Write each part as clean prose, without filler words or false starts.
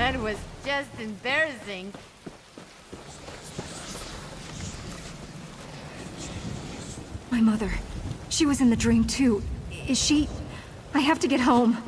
That was just embarrassing. My mother. She was in the dream too. Is she... I have to get home.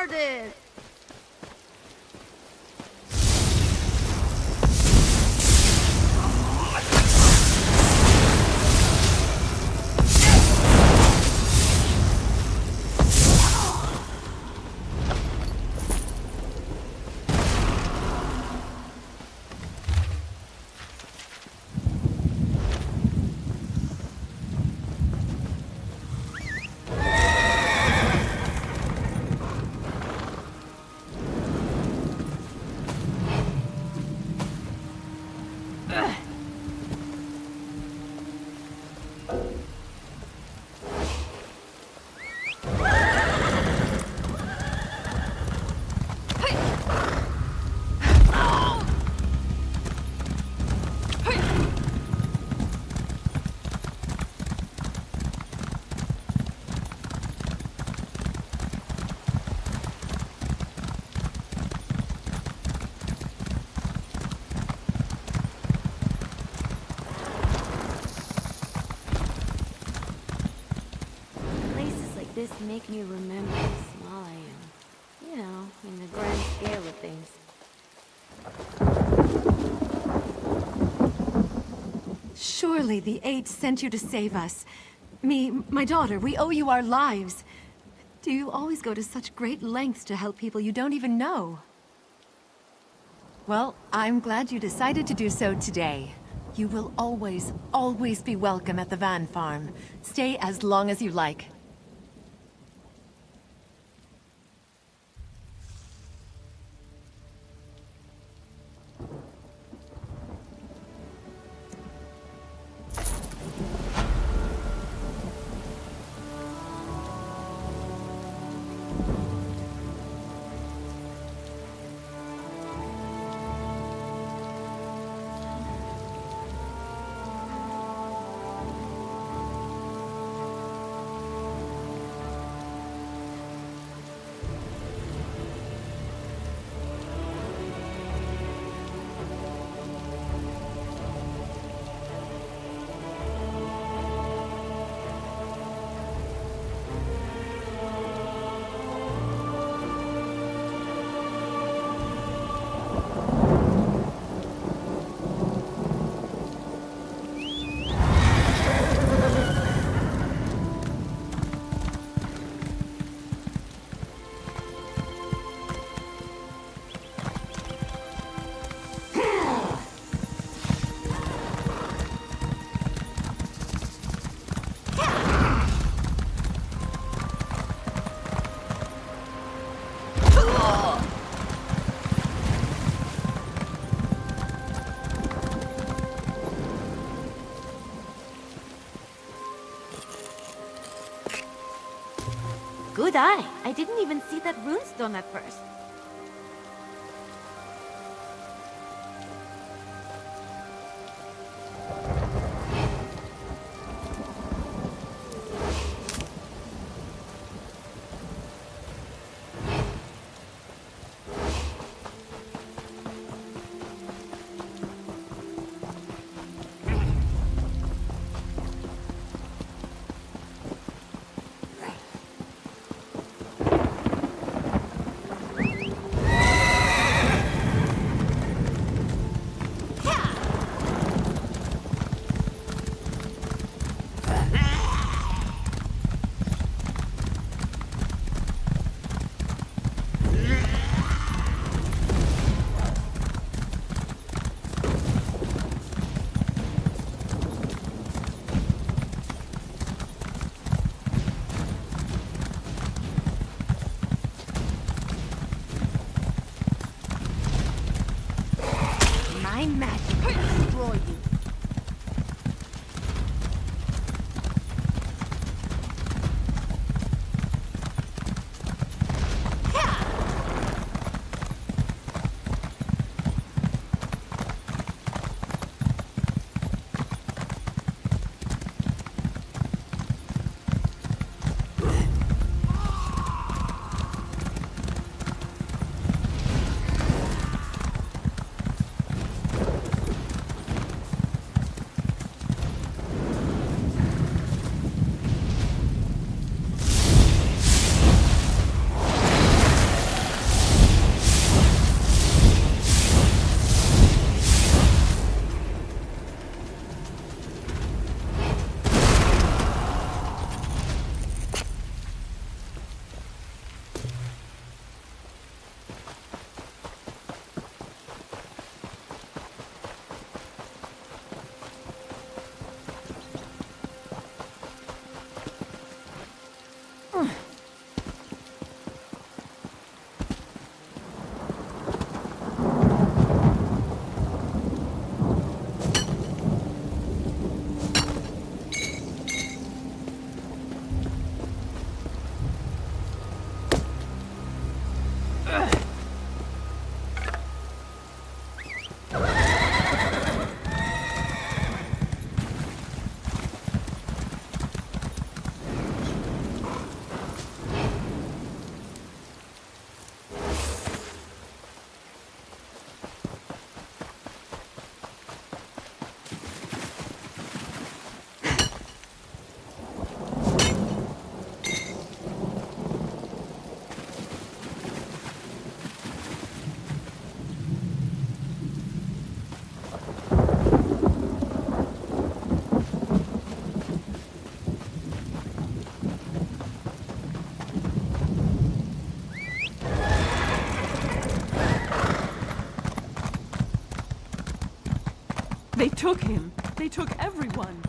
started! This make me remember how small I am. You know, in the grand scale of things. Surely the Eight sent you to save us. Me, my daughter, we owe you our lives. Do you always go to such great lengths to help people you don't even know? Well, I'm glad you decided to do so today. You will always, always be welcome at the Van Farm. Stay as long as you like. Good eye. I didn't even see that runestone at first. My magic will destroy you. took him. They took everyone.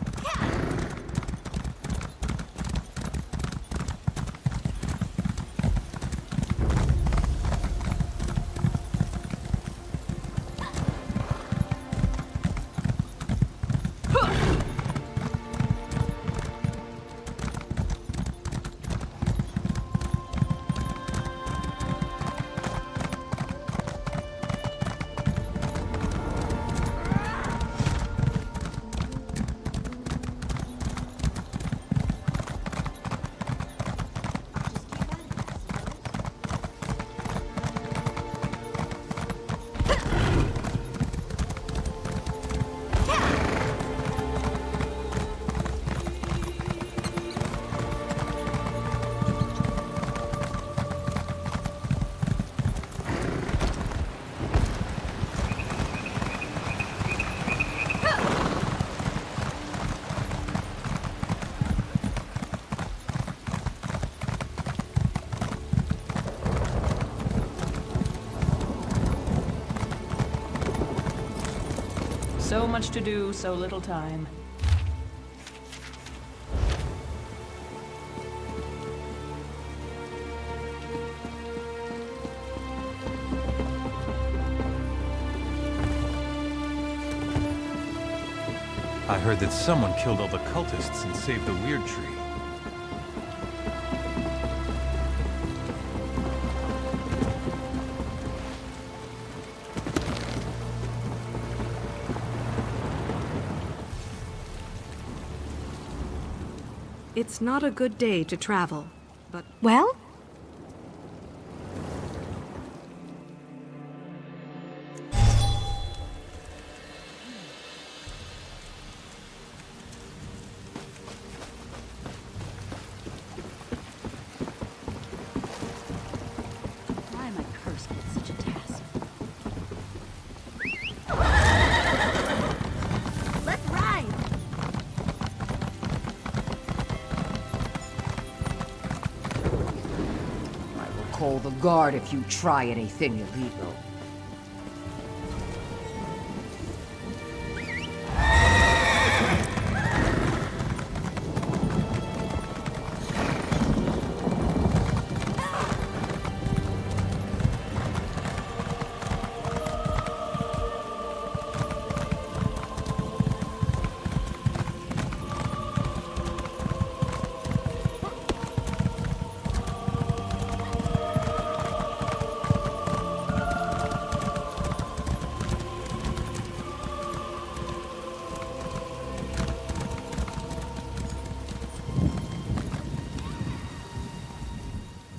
So much to do, so little time. I heard that someone killed all the cultists and saved the weird tree. It's not a good day to travel, but... Well? Why am I cursed with such a task? Let's ride! I will call the guard if you try anything illegal.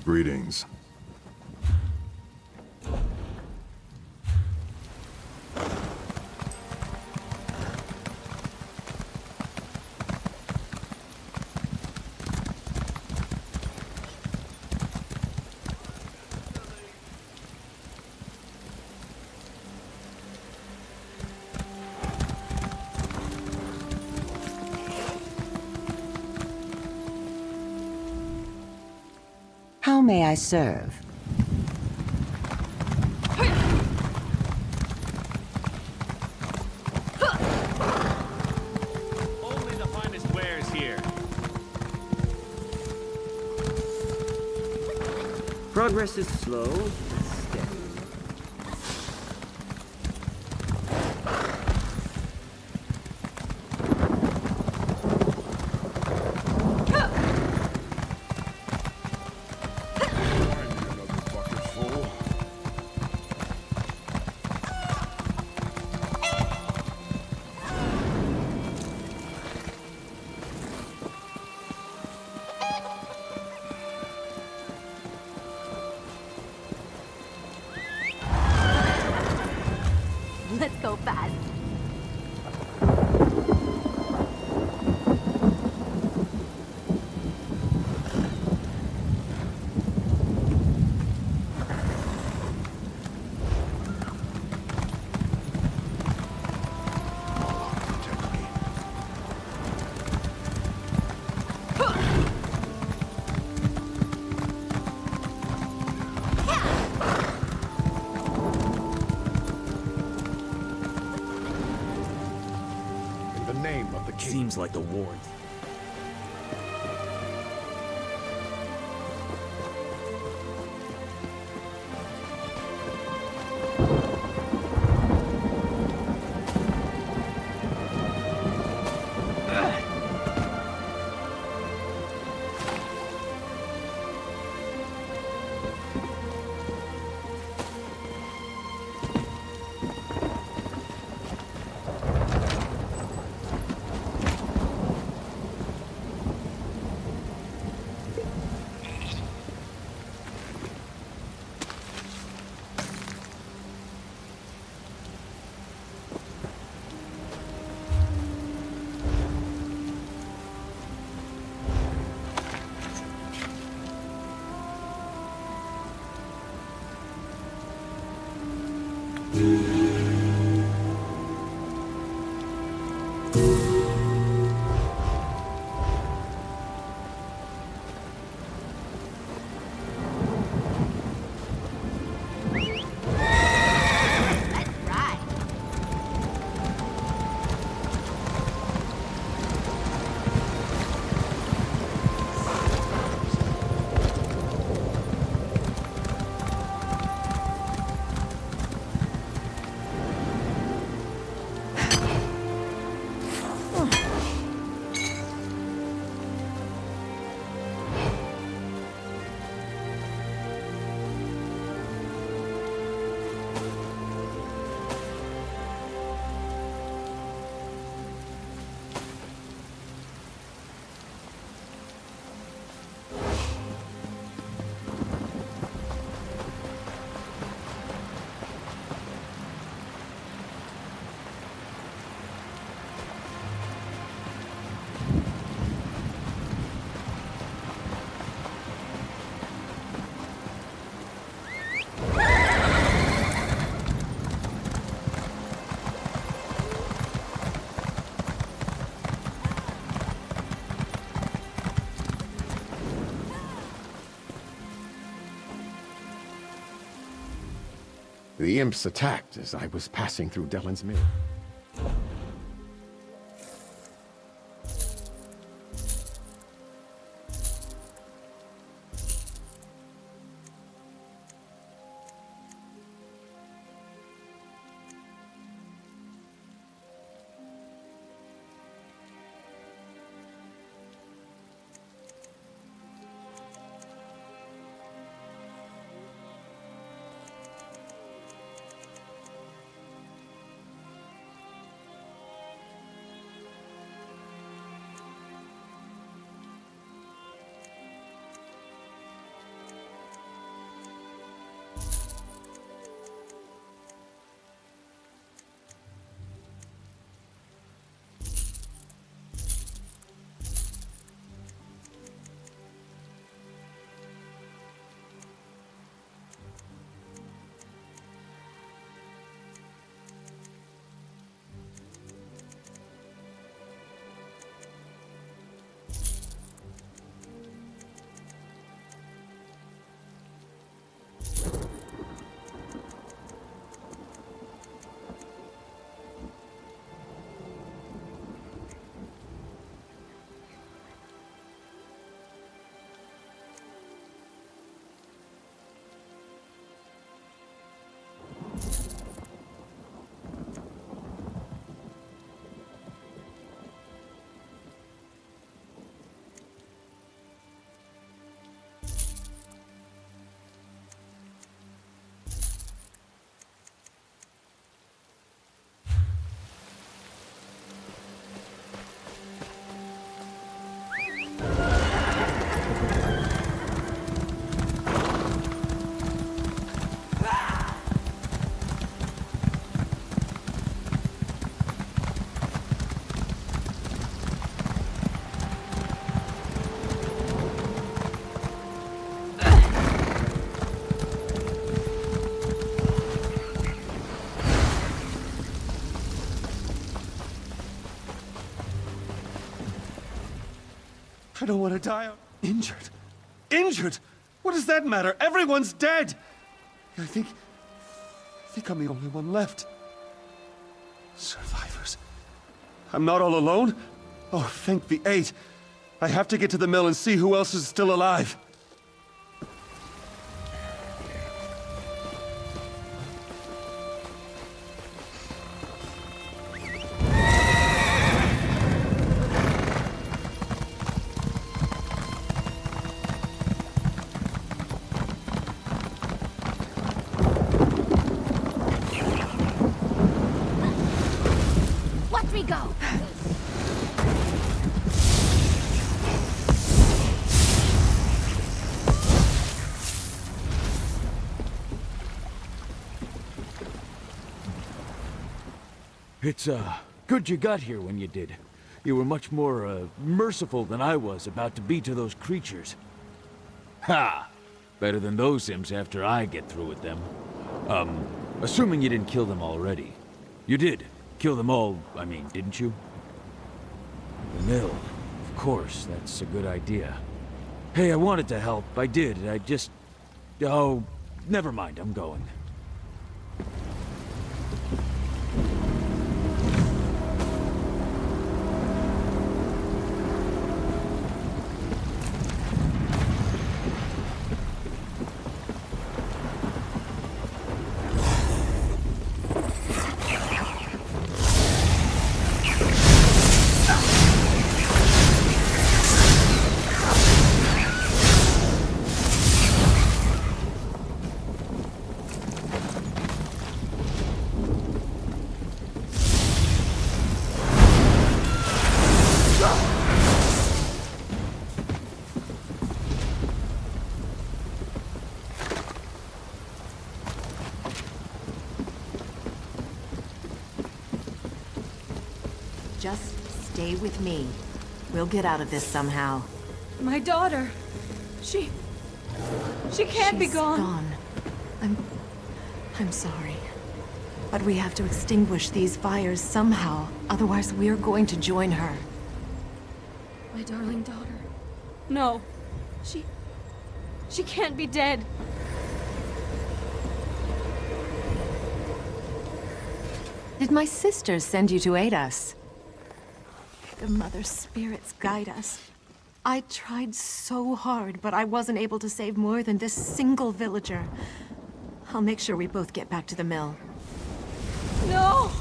Greetings. How may I serve? Only the finest wares here. Progress is slow, but steady. seems like the warmth. The imps attacked as I was passing through Dellen's Mill. I don't want to die out. Injured? Injured? What does that matter? Everyone's dead! I think I'm the only one left. Survivors. I'm not all alone. Oh, thank the 8. I have to get to the mill and see who else is still alive. Watch me go! It's, good you got here when you did. You were much more, merciful than I was about to be to those creatures. Ha! Better than those imps after I get through with them. Assuming you didn't kill them already. You did. Kill them all, I mean, didn't you? The mill. Of course, that's a good idea. Hey, I wanted to help. I did. I just... Oh, never mind. I'm going. Just stay with me. We'll get out of this somehow. My daughter. She can't be She's gone. I'm sorry. But we have to extinguish these fires somehow. Otherwise, we're going to join her. My darling daughter. No. She can't be dead. Did my sisters send you to aid us? The Mother Spirits guide us. I tried so hard, but I wasn't able to save more than this single villager. I'll make sure we both get back to the mill. No!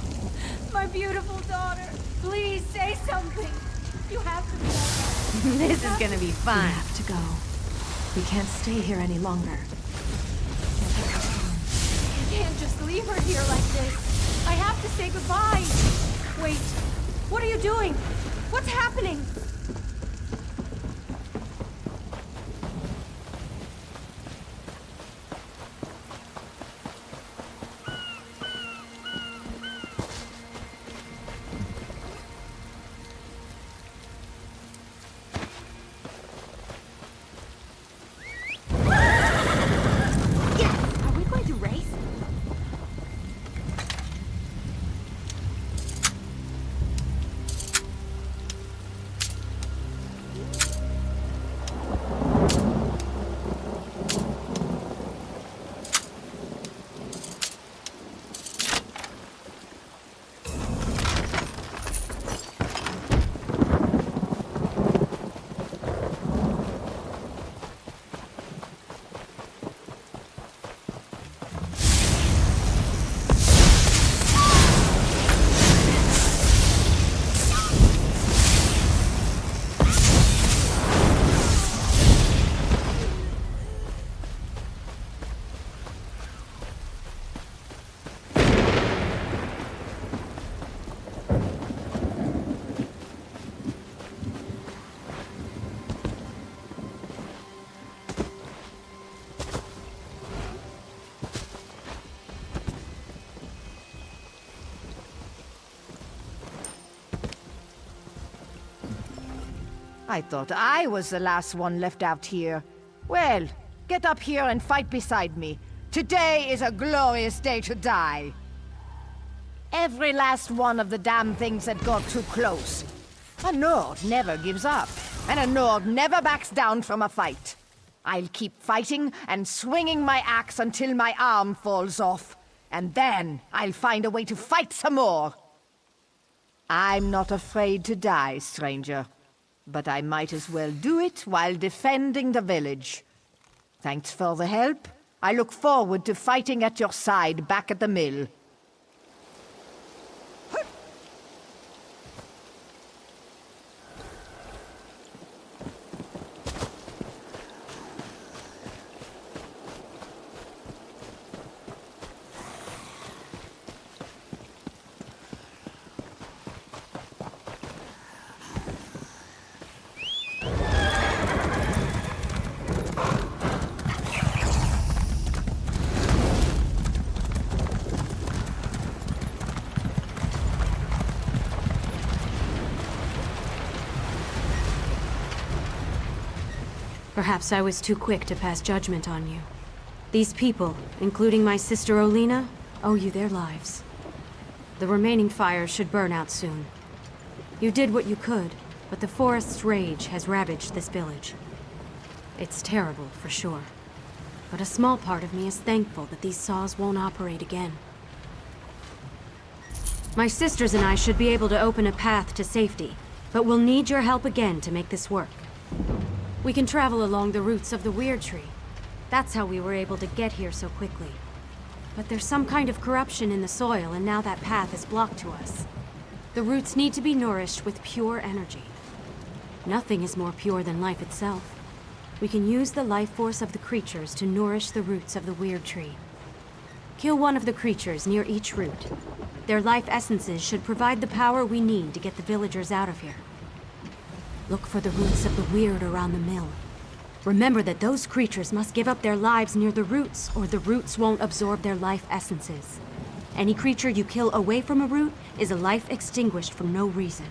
My beautiful daughter. Please say something. You have to be. This is gonna be We fun. have to go. We can't stay here any longer. I can't just leave her here like this. I have to say goodbye. Wait. What are you doing? What's happening? Are we going to race? I thought I was the last one left out here. Well, get up here and fight beside me. Today is a glorious day to die. Every last one of the damn things that got too close. A Nord never gives up, and a Nord never backs down from a fight. I'll keep fighting and swinging my axe until my arm falls off. And then I'll find a way to fight some more. I'm not afraid to die, stranger. But I might as well do it while defending the village. Thanks for the help. I look forward to fighting at your side back at the mill. Perhaps I was too quick to pass judgment on you. These people, including my sister Olina, owe you their lives. The remaining fires should burn out soon. You did what you could, but the forest's rage has ravaged this village. It's terrible, for sure. But a small part of me is thankful that these saws won't operate again. My sisters and I should be able to open a path to safety, but we'll need your help again to make this work. We can travel along the roots of the Weird Tree. That's how we were able to get here so quickly. But there's some kind of corruption in the soil, and now that path is blocked to us. The roots need to be nourished with pure energy. Nothing is more pure than life itself. We can use the life force of the creatures to nourish the roots of the Weird Tree. Kill one of the creatures near each root. Their life essences should provide the power we need to get the villagers out of here. Look for the roots of the weird around the mill. Remember that those creatures must give up their lives near the roots, or the roots won't absorb their life essences. Any creature you kill away from a root is a life extinguished for no reason.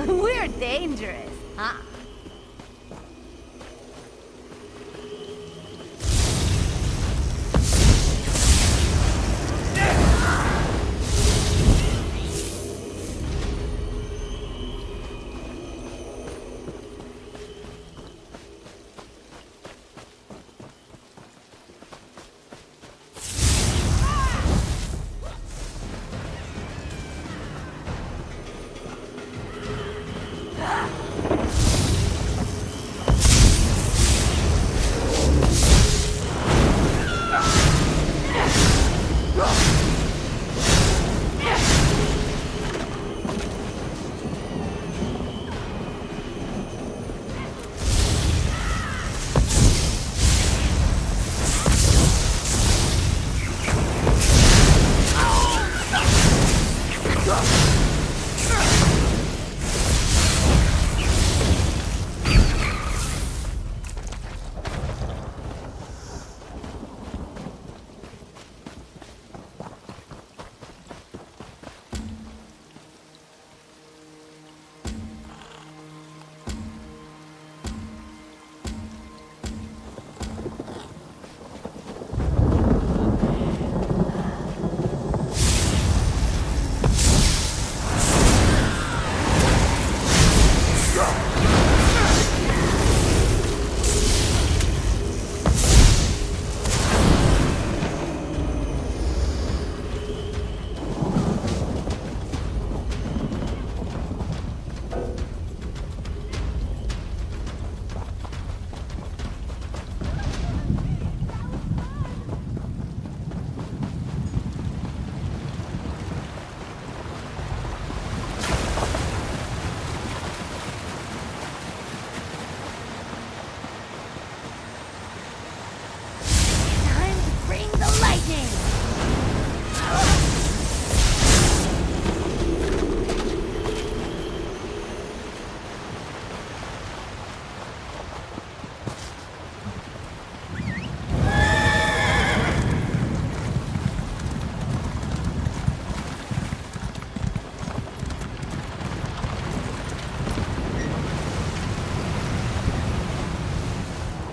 We're dangerous, huh?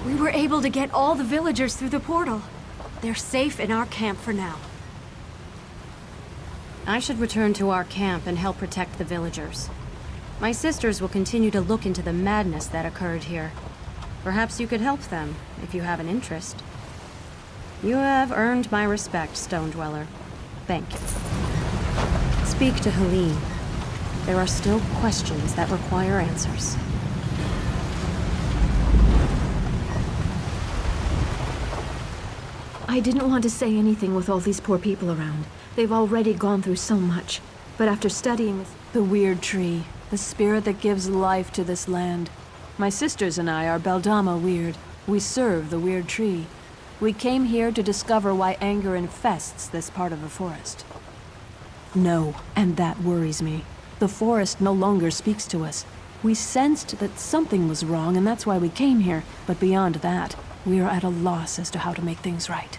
We were able to get all the villagers through the portal. They're safe in our camp for now. I should return to our camp and help protect the villagers. My sisters will continue to look into the madness that occurred here. Perhaps you could help them, if you have an interest. You have earned my respect, Stone Dweller. Thank you. Speak to Helene. There are still questions that require answers. I didn't want to say anything with all these poor people around. They've already gone through so much. But after studying the weird tree, the spirit that gives life to this land, my sisters and I are Beldama Weird. We serve the weird tree. We came here to discover why anger infests this part of the forest. No, and that worries me. The forest no longer speaks to us. We sensed that something was wrong, and that's why we came here. But beyond that, we are at a loss as to how to make things right.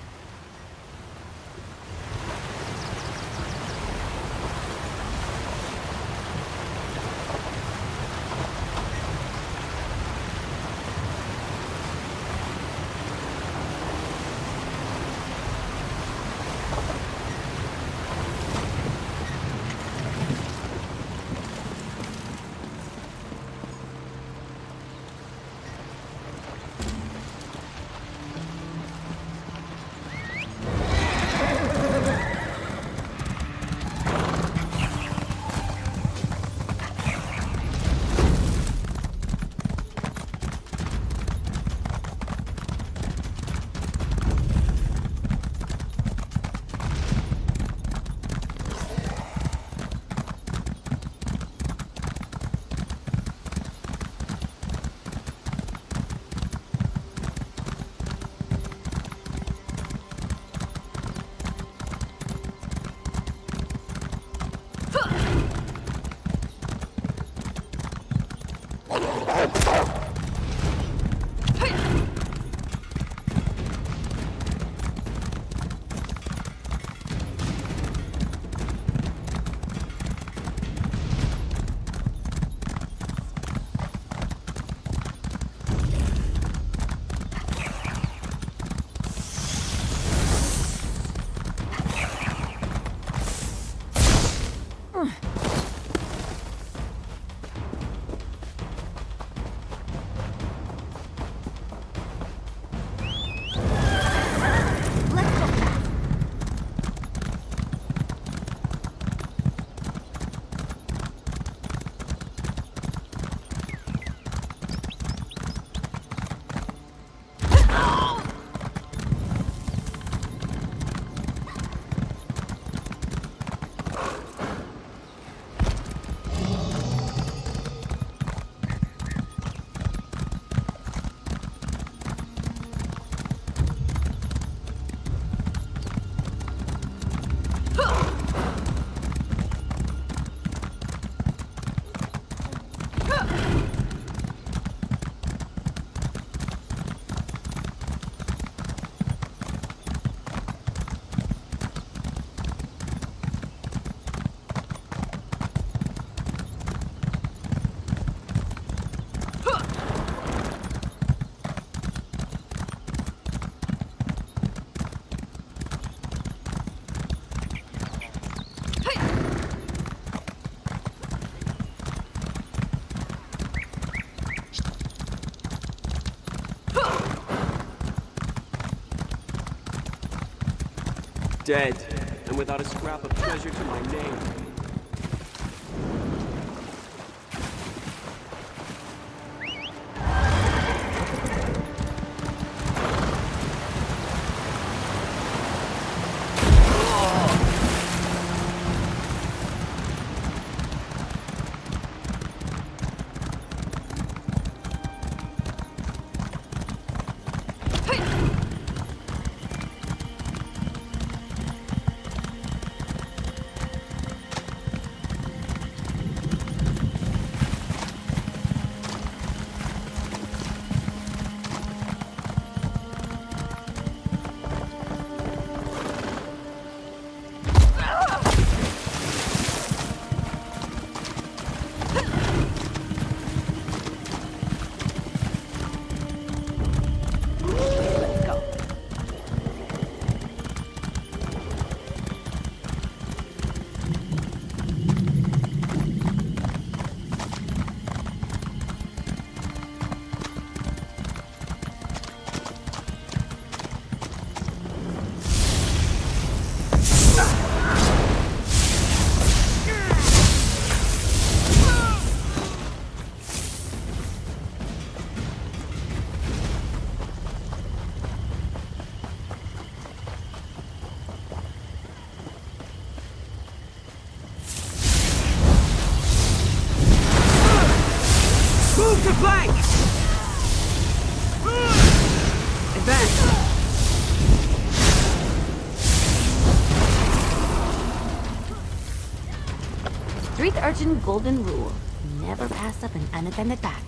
Dead, and without a scrap of treasure to my name. flank! Advance! Street urchin golden rule. Never pass up an unattended pack.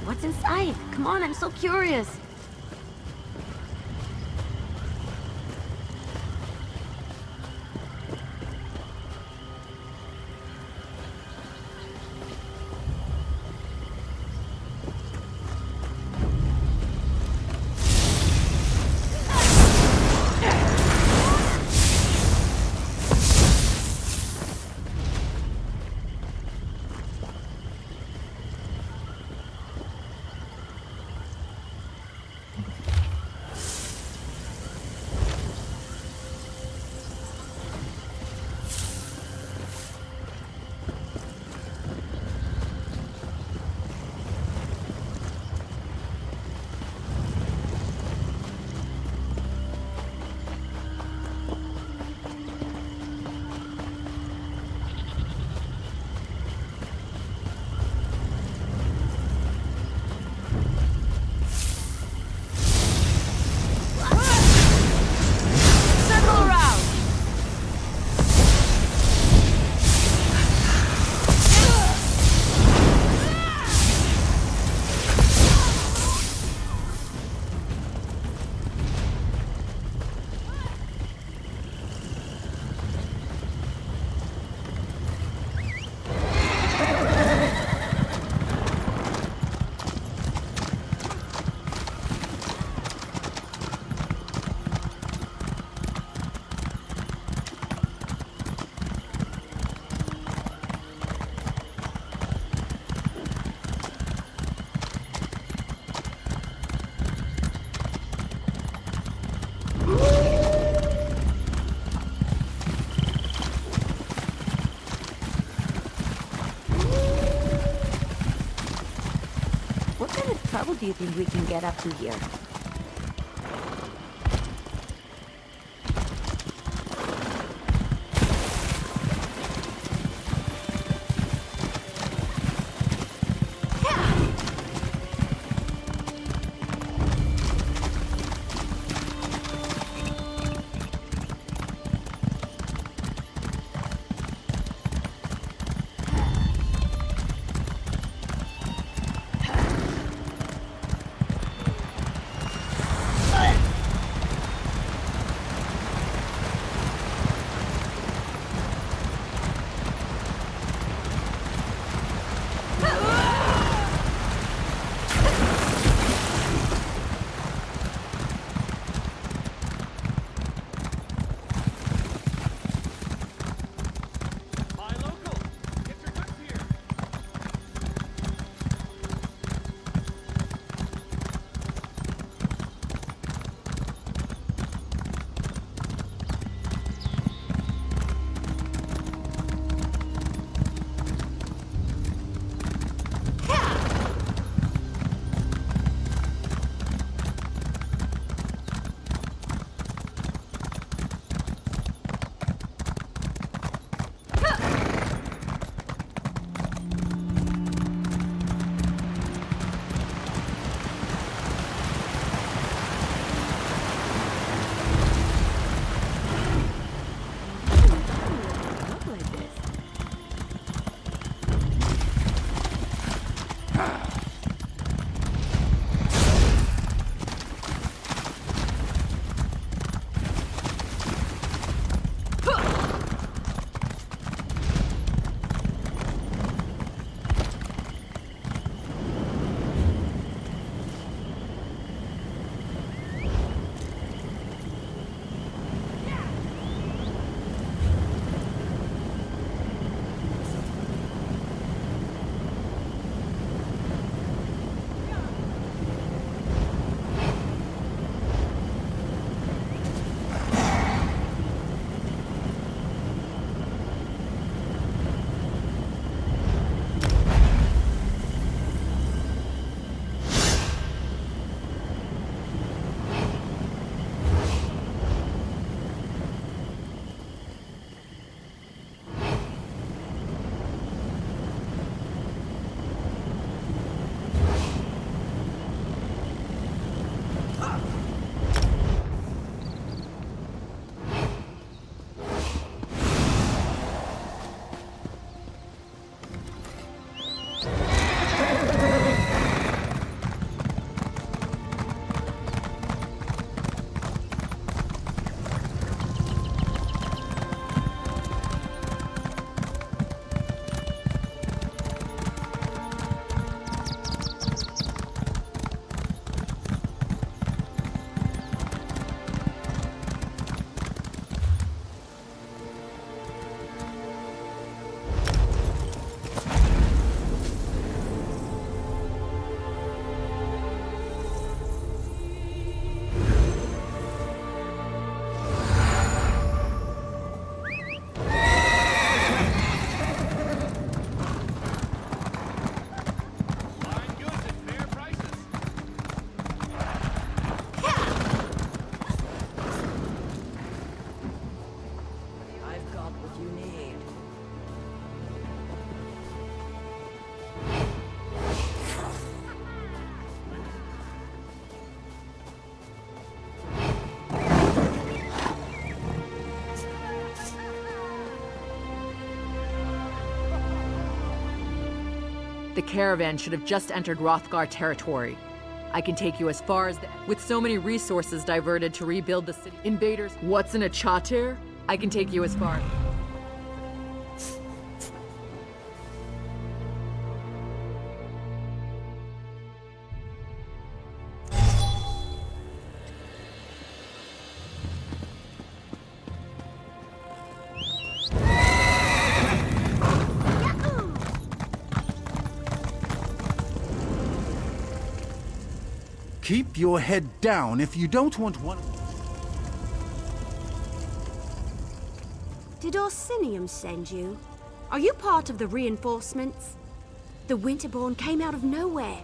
What's inside? Come on, I'm so curious. do you think we can get up to here? The caravan should have just entered Rothgar territory. I can take you as far as with so many resources diverted to rebuild the city. Invaders, what's in a chatir? I can take you as far. Keep your head down if you don't want one. Did Orsinium send you? Are you part of the reinforcements? The Winterborn came out of nowhere.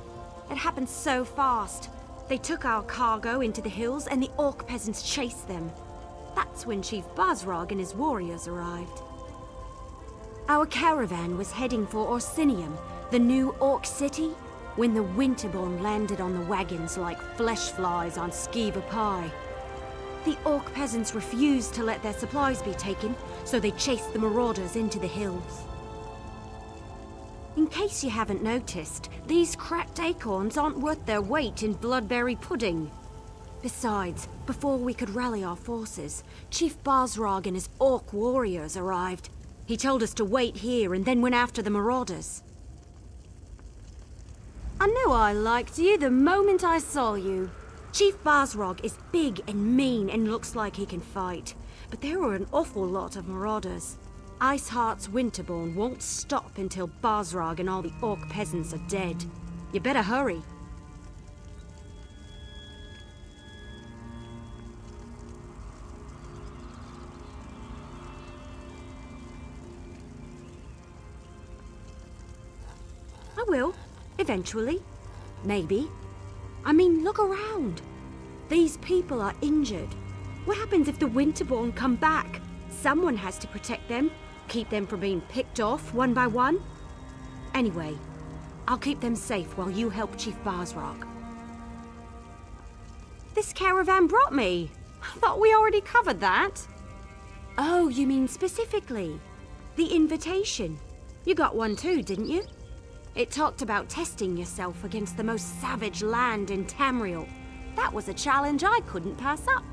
It happened so fast. They took our cargo into the hills and the orc peasants chased them. That's when Chief Basrog and his warriors arrived. Our caravan was heading for Orsinium, the new orc city, when the Winterborn landed on the wagons like flesh flies on skeever pie. The orc peasants refused to let their supplies be taken, so they chased the marauders into the hills. In case you haven't noticed, these cracked acorns aren't worth their weight in bloodberry pudding. Besides, before we could rally our forces, Chief Basrog and his orc warriors arrived. He told us to wait here and then went after the marauders. I knew I liked you the moment I saw you. Chief Basrog is big and mean and looks like he can fight, but there were an awful lot of marauders. Iceheart's Winterborn won't stop until Basrog and all the orc peasants are dead. You better hurry. I will. Eventually. Maybe. I mean, look around. These people are injured. What happens if the Winterborn come back? Someone has to protect them, keep them from being picked off one by one. Anyway, I'll keep them safe while you help Chief Basrog. This caravan brought me. I thought we already covered that. Oh, you mean specifically? The invitation. You got one too, didn't you? It talked about testing yourself against the most savage land in Tamriel. That was a challenge I couldn't pass up.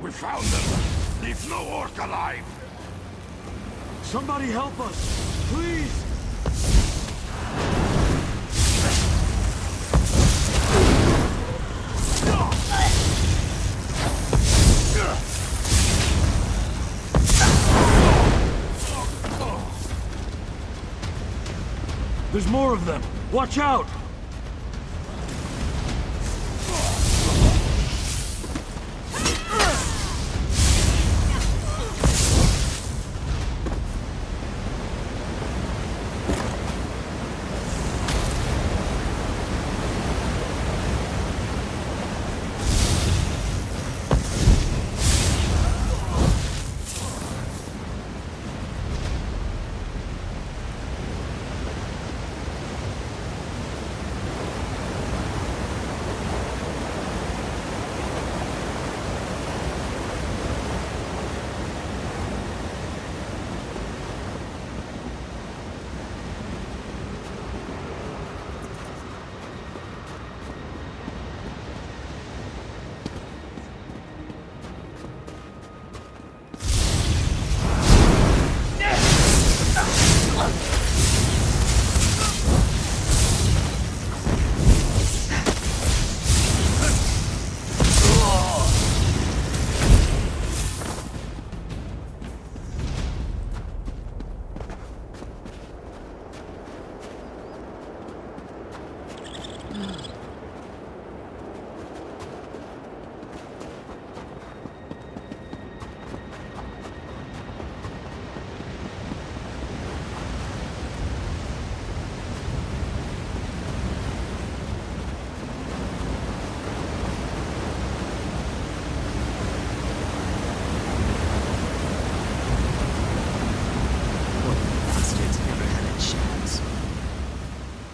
We found them! Leave no orc alive! Somebody help us! Please! There's more of them! Watch out!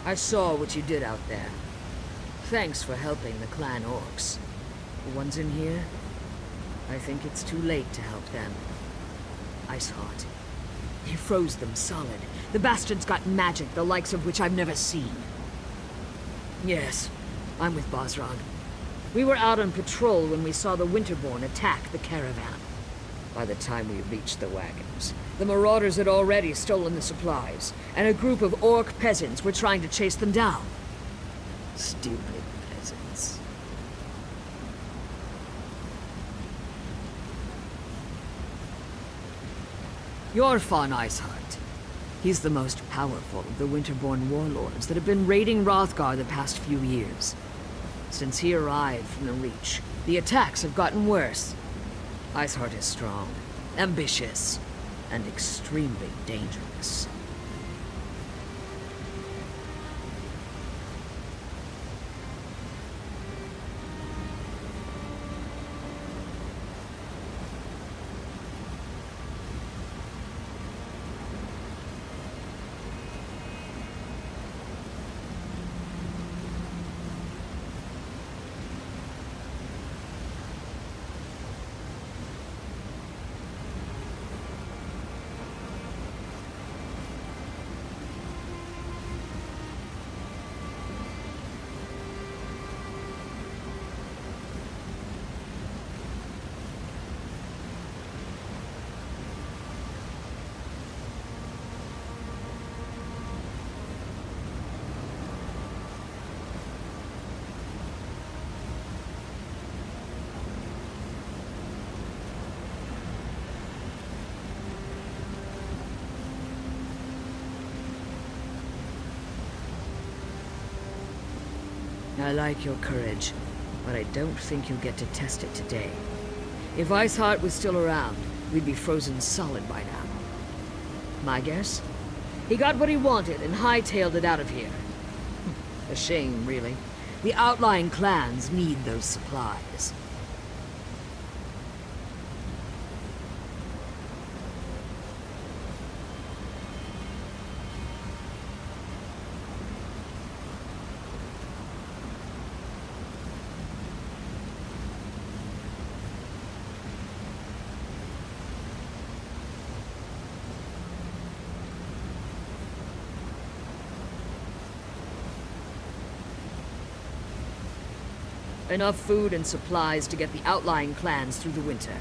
I saw what you did out there. Thanks for helping the clan orcs. The ones in here, I think it's too late to help them. Iceheart. He froze them solid. The bastard's got magic, the likes of which I've never seen. Yes, I'm with Bosrog. We were out on patrol when we saw the Winterborn attack the caravan. By the time we reached the wagons, the marauders had already stolen the supplies, and a group of orc peasants were trying to chase them down. Stupid peasants. You're Fawn Iceheart. He's the most powerful of the Winterborn warlords that have been raiding Hrothgar the past few years. Since he arrived from the Reach, the attacks have gotten worse. Iceheart is strong, ambitious, and extremely dangerous. I like your courage, but I don't think you'll get to test it today. If Iceheart was still around, we'd be frozen solid by now. My guess? He got what he wanted and hightailed it out of here. A shame, really. The outlying clans need those supplies. Enough food and supplies to get the outlying clans through the winter.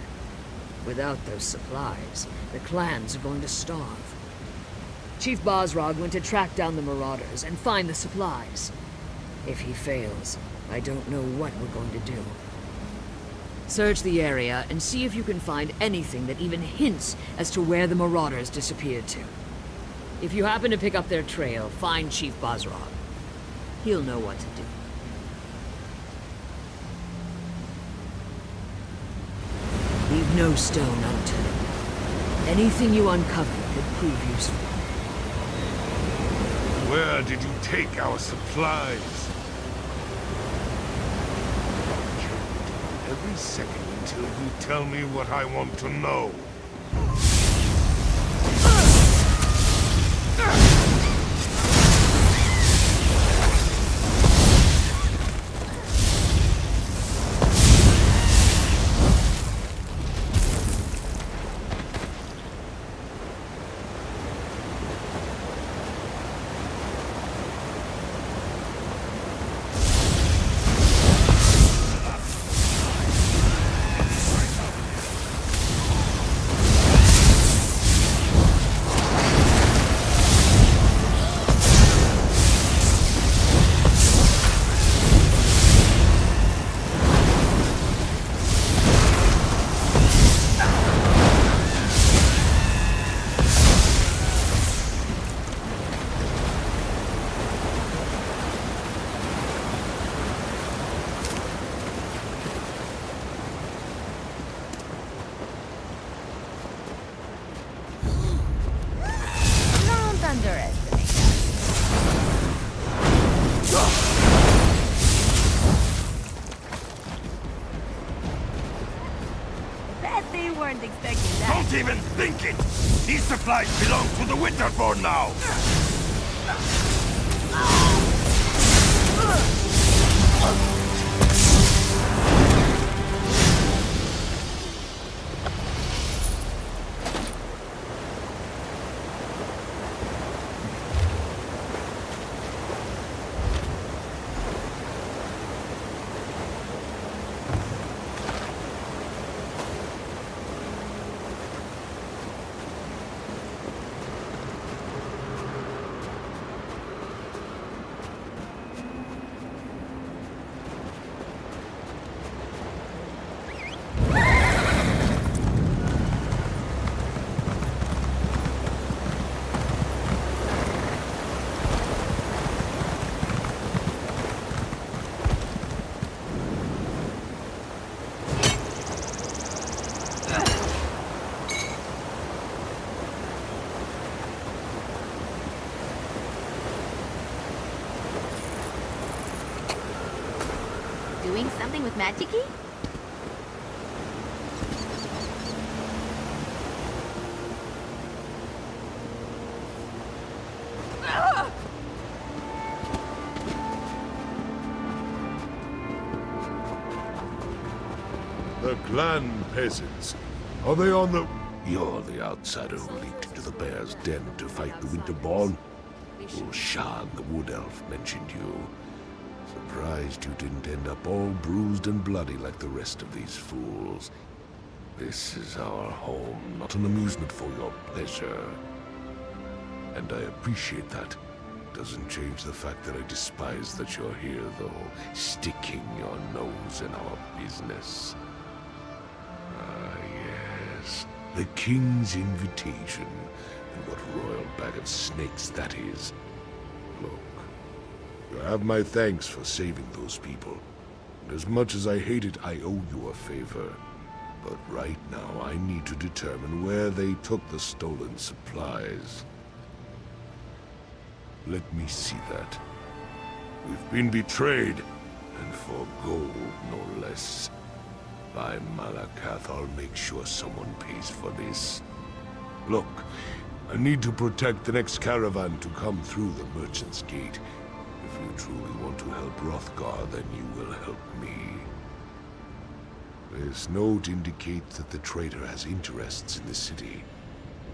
Without those supplies, the clans are going to starve. Chief Bosrog went to track down the marauders and find the supplies. If he fails, I don't know what we're going to do. Search the area and see if you can find anything that even hints as to where the marauders disappeared to. If you happen to pick up their trail, find Chief Bosrog. He'll know what to do. Leave no stone unturned. Anything you uncover could prove useful. Where did you take our supplies? Every second until you tell me what I want to know. Don't even think it! These supplies belong to the Winterborn now! doing something with magic-y? The clan peasants. Are they on the... You're the outsider who leaped into the bear's den to fight the Winterborn? Old Shan, the wood elf, mentioned you. Surprised you didn't end up all bruised and bloody like the rest of these fools. This is our home, not an amusement for your pleasure. And I appreciate that. Doesn't change the fact that I despise that you're here, though, sticking your nose in our business. Ah, yes. The king's invitation. And what royal bag of snakes that is. Look, you have my thanks for saving those people. And as much as I hate it, I owe you a favor. But right now, I need to determine where they took the stolen supplies. Let me see that. We've been betrayed, and for gold, no less. By Malakath, I'll make sure someone pays for this. Look, I need to protect the next caravan to come through the Merchant's Gate. If you truly want to help Hrothgar, then you will help me. This note indicates that the traitor has interests in the city.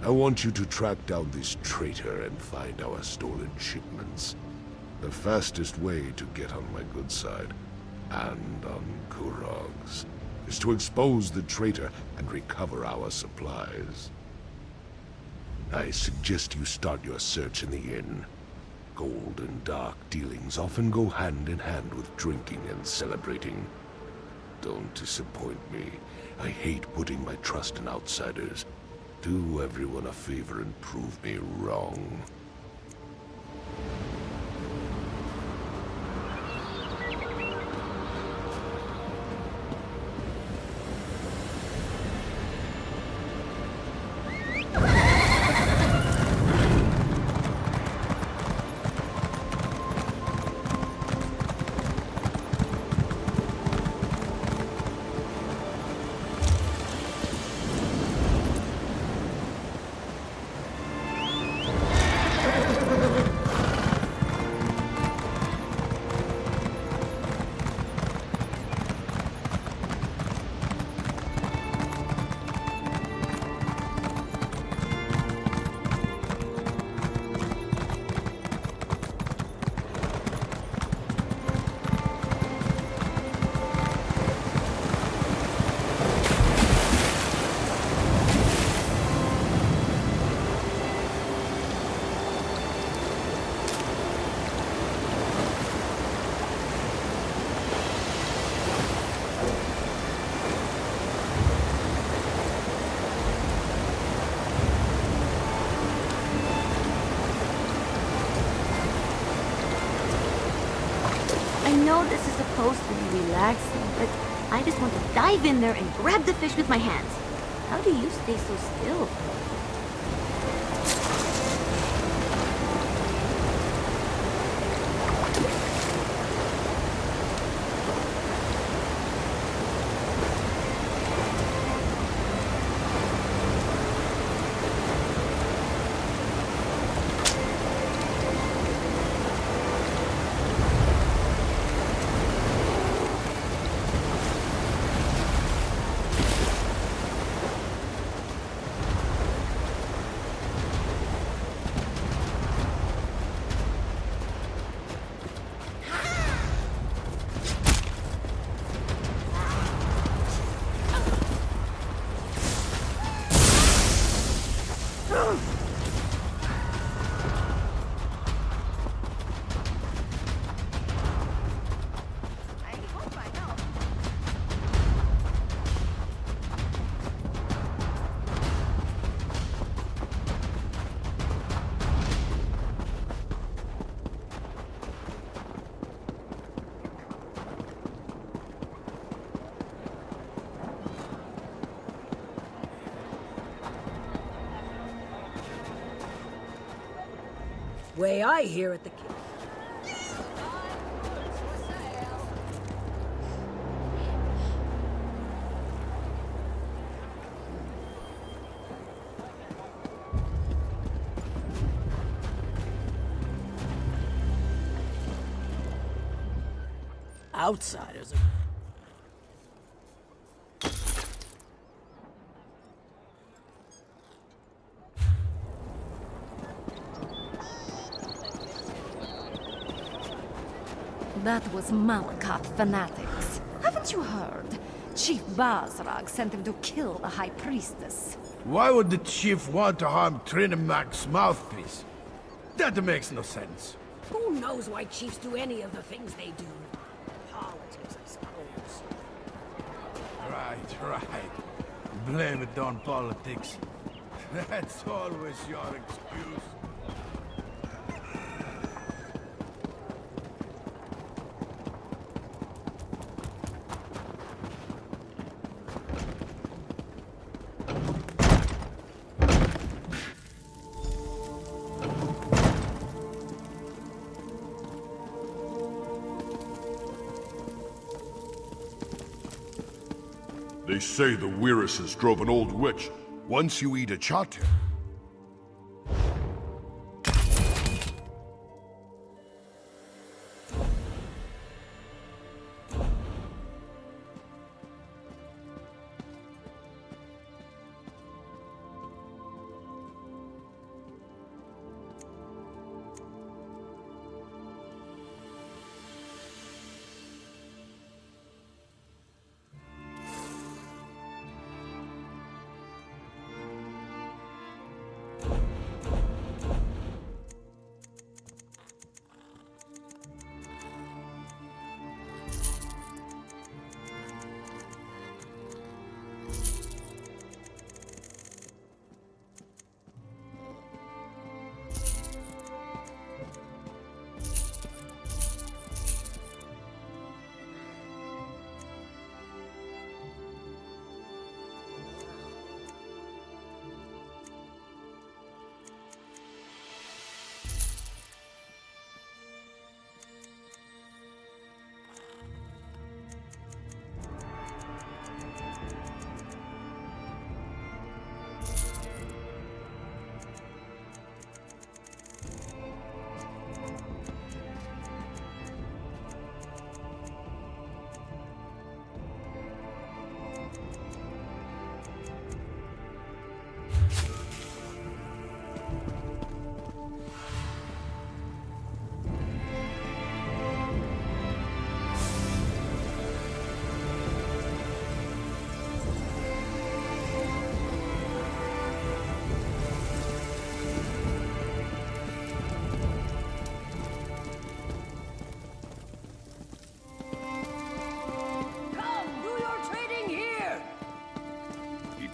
I want you to track down this traitor and find our stolen shipments. The fastest way to get on my good side, and on Kurog's, is to expose the traitor and recover our supplies. I suggest you start your search in the inn. Gold and dark dealings often go hand in hand with drinking and celebrating. Don't disappoint me. I hate putting my trust in outsiders. Do everyone a favor and prove me wrong. I know this is supposed to be relaxing, but I just want to dive in there and grab the fish with my hands. How do you stay so still? Way I hear it, the Outsiders. That was Malakat fanatics. Haven't you heard? Chief Bazrag sent them to kill the High Priestess. Why would the chief want to harm Trinimak's mouthpiece? That makes no sense. Who knows why chiefs do any of the things they do? Politics, I suppose. Right. Blame it on politics. That's always your excuse. They say the Wirises drove an old witch. Once you eat a chater,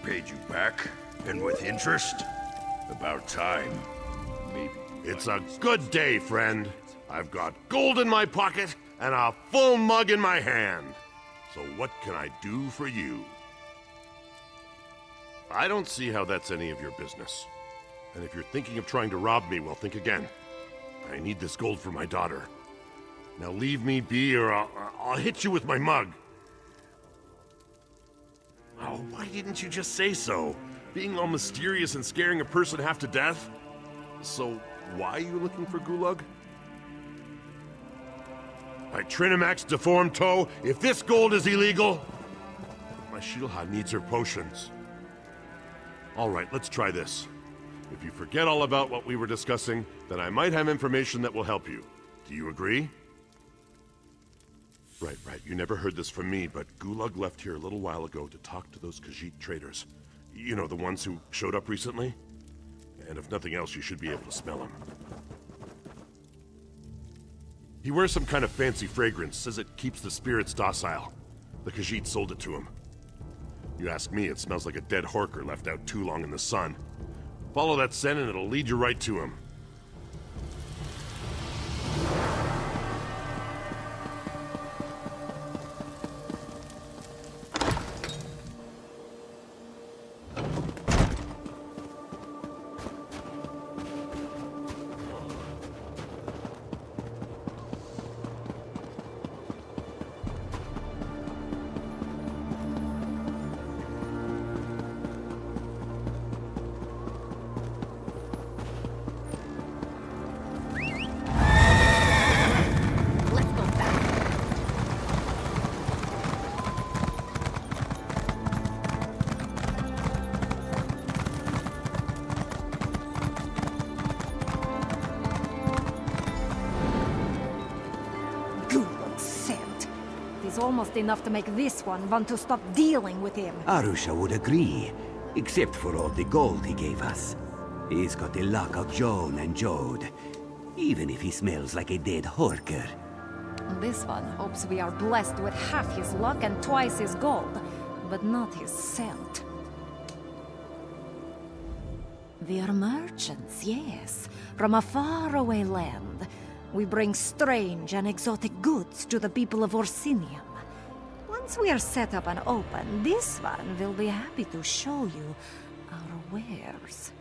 paid you back, and with interest? About time. Maybe. It's a good day, friend. I've got gold in my pocket and a full mug in my hand. So what can I do for you? I don't see how that's any of your business. And if you're thinking of trying to rob me, well, think again. I need this gold for my daughter. Now leave me be, or I'll hit you with my mug. Oh, why didn't you just say so? Being all mysterious and scaring a person half to death? So, why are you looking for Gulag? By Trinimak's deformed toe, if this gold is illegal, my Shilha needs her potions. All right, let's try this. If you forget all about what we were discussing, then I might have information that will help you. Do you agree? Right. You never heard this from me, but Gulag left here a little while ago to talk to those Khajiit traders. You know, the ones who showed up recently? And if nothing else, you should be able to smell him. He wears some kind of fancy fragrance, says it keeps the spirits docile. The Khajiit sold it to him. You ask me, it smells like a dead horker left out too long in the sun. Follow that scent and it'll lead you right to him. was almost enough to make this one want to stop dealing with him. Arusha would agree, except for all the gold he gave us. He's got the luck of Joan and Jode, even if he smells like a dead horker. This one hopes we are blessed with half his luck and twice his gold, but not his scent. We are merchants, yes, from a faraway land. We bring strange and exotic goods to the people of Orsinium. Once we are set up and open, this one will be happy to show you our wares.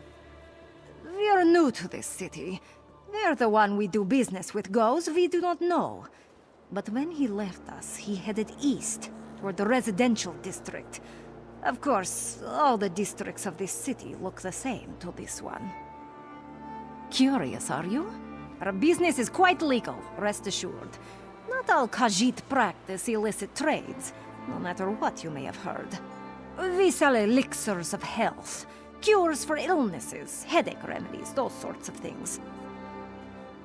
We are new to this city. Where the one we do business with goes, we do not know. But when he left us, he headed east, toward the residential district. Of course, all the districts of this city look the same to this one. Curious, are you? Our business is quite legal, rest assured. Not all Khajiit practice illicit trades, no matter what you may have heard. We sell elixirs of health, cures for illnesses, headache remedies, those sorts of things.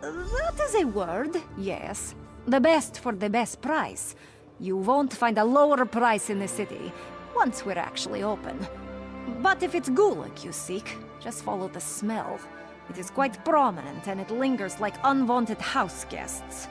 That is a word, yes. The best for the best price. You won't find a lower price in the city, once we're actually open. But if it's gulag you seek, just follow the smell. It is quite prominent and it lingers like unwanted house guests.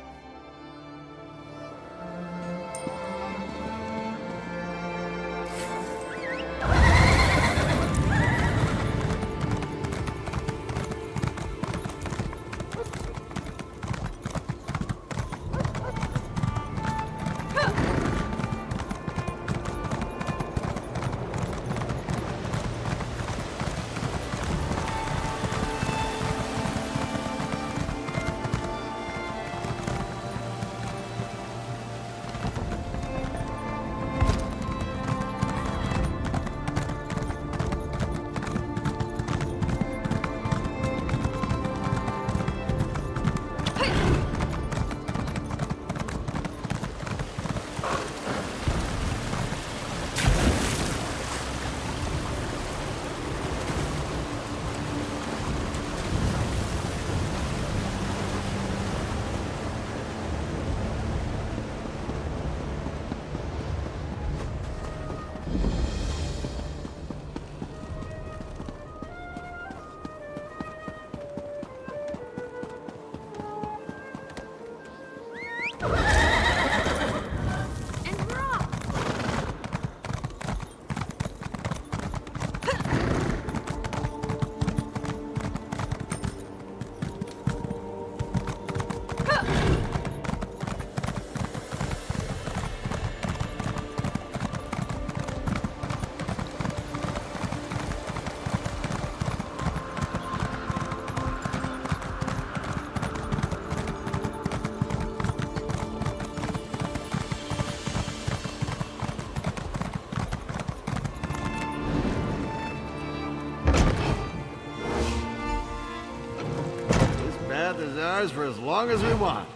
Is ours for as long as we want.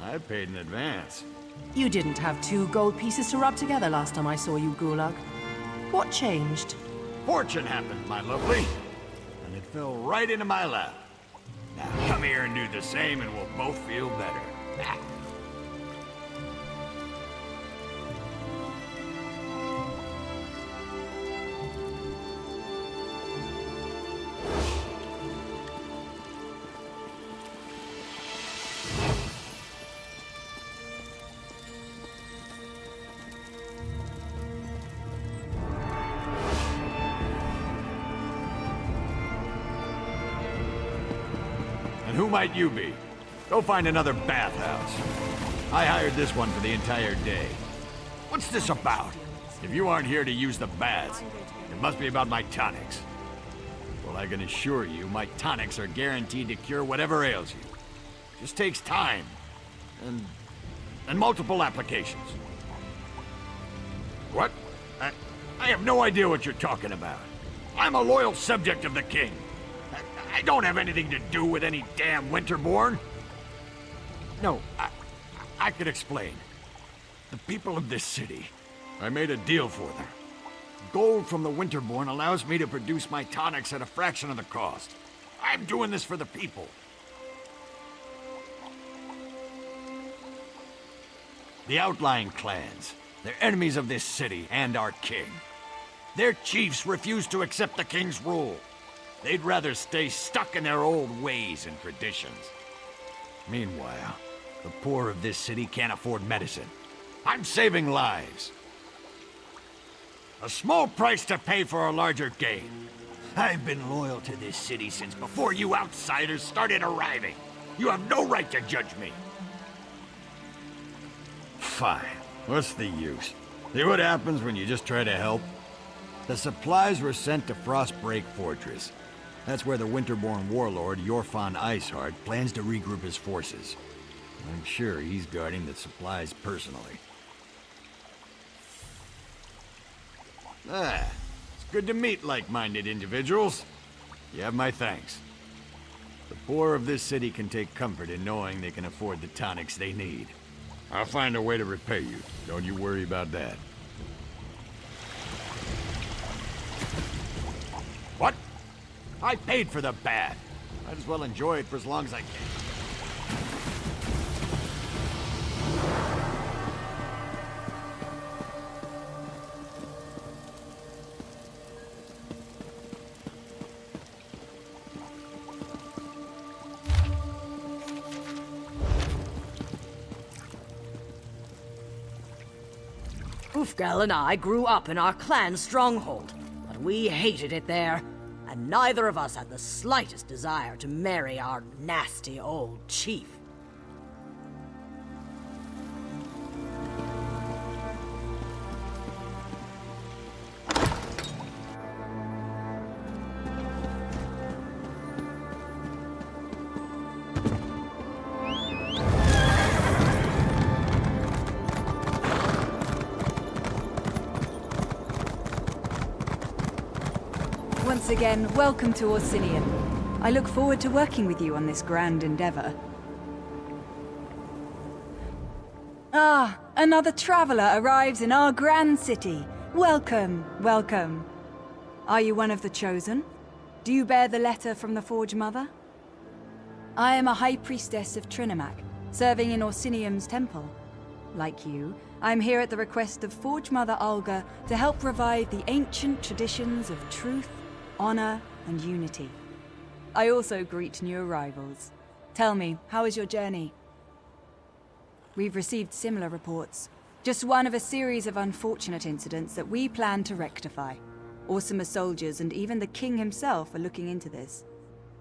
I paid in advance. You didn't have 2 gold pieces to rub together last time I saw you, Gulag. What changed? Fortune happened, my lovely. And it fell right into my lap. Now come here and do the same and we'll both feel better. Ah. And who might you be? Go find another bathhouse. I hired this one for the entire day. What's this about? If you aren't here to use the baths, it must be about my tonics. Well, I can assure you, my tonics are guaranteed to cure whatever ails you. Just takes time. And multiple applications. What? I have no idea what you're talking about. I'm a loyal subject of the king. I don't have anything to do with any damn Winterborn. No, I could explain. The people of this city, I made a deal for them. Gold from the Winterborn allows me to produce my tonics at a fraction of the cost. I'm doing this for the people. The outlying clans. They're enemies of this city and our king. Their chiefs refuse to accept the king's rule. They'd rather stay stuck in their old ways and traditions. Meanwhile, the poor of this city can't afford medicine. I'm saving lives. A small price to pay for a larger gain. I've been loyal to this city since before you outsiders started arriving. You have no right to judge me. Fine. What's the use? See what happens when you just try to help? The supplies were sent to Frostbreak Fortress. That's where the Winterborn warlord, Yorfan Iceheart, plans to regroup his forces. I'm sure he's guarding the supplies personally. It's good to meet like-minded individuals. You have my thanks. The poor of this city can take comfort in knowing they can afford the tonics they need. I'll find a way to repay you. Don't you worry about that. What? I paid for the bath. Might as well enjoy it for as long as I can. Ulfgal and I grew up in our clan's stronghold, but we hated it there, and neither of us had the slightest desire to marry our nasty old chief. Once again, welcome to Orsinium. I look forward to working with you on this grand endeavor. Ah, another traveler arrives in our grand city. Welcome, welcome. Are you one of the chosen? Do you bear the letter from the Forge Mother? I am a High Priestess of Trinimac, serving in Orsinium's temple. Like you, I'm here at the request of Forge Mother Alga to help revive the ancient traditions of truth, honor, and unity. I also greet new arrivals. Tell me, how is your journey? We've received similar reports. Just one of a series of unfortunate incidents that we plan to rectify. Orsimer soldiers and even the king himself are looking into this.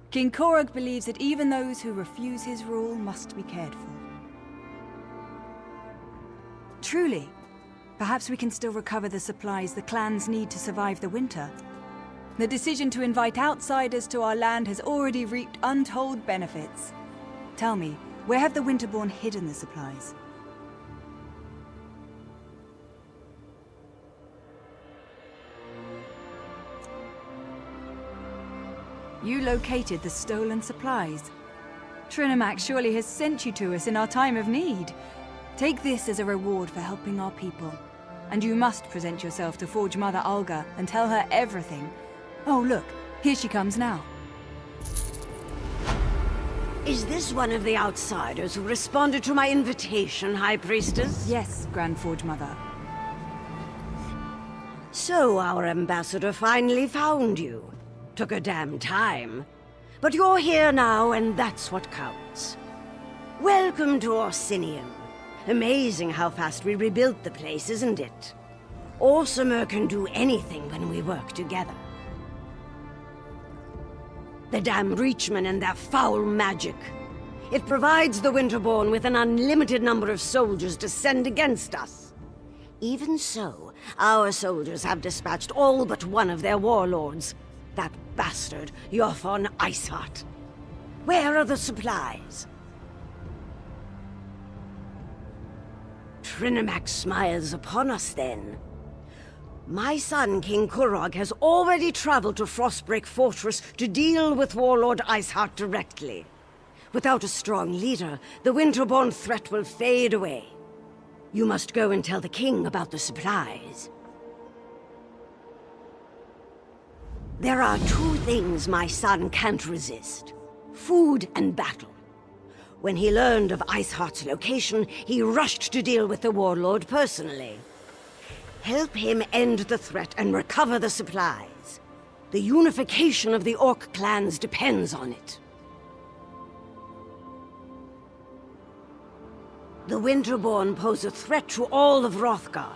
King Korog believes that even those who refuse his rule must be cared for. Truly, perhaps we can still recover the supplies the clans need to survive the winter. The decision to invite outsiders to our land has already reaped untold benefits. Tell me, where have the Winterborn hidden the supplies? You located the stolen supplies. Trinimac surely has sent you to us in our time of need. Take this as a reward for helping our people. And you must present yourself to Forge Mother Alga and tell her everything. Oh, look, here she comes now. Is this one of the outsiders who responded to my invitation, High Priestess? Yes, Grand Forge Mother. So our ambassador finally found you. Took a damn time. But you're here now, and that's what counts. Welcome to Orsinium. Amazing how fast we rebuilt the place, isn't it? Orsimer can do anything when we work together. The damn Breachmen and their foul magic. It provides the Winterborn with an unlimited number of soldiers to send against us. Even so, our soldiers have dispatched all but one of their warlords. That bastard, Yorfan Iceheart. Where are the supplies? Trinimac smiles upon us, then. My son, King Korog, has already traveled to Frostbreak Fortress to deal with Warlord Iceheart directly. Without a strong leader, the Winterborn threat will fade away. You must go and tell the king about the supplies. There are two things my son can't resist: food and battle. When he learned of Iceheart's location, he rushed to deal with the warlord personally. Help him end the threat and recover the supplies. The unification of the Orc clans depends on it. The Winterborn pose a threat to all of Hrothgar.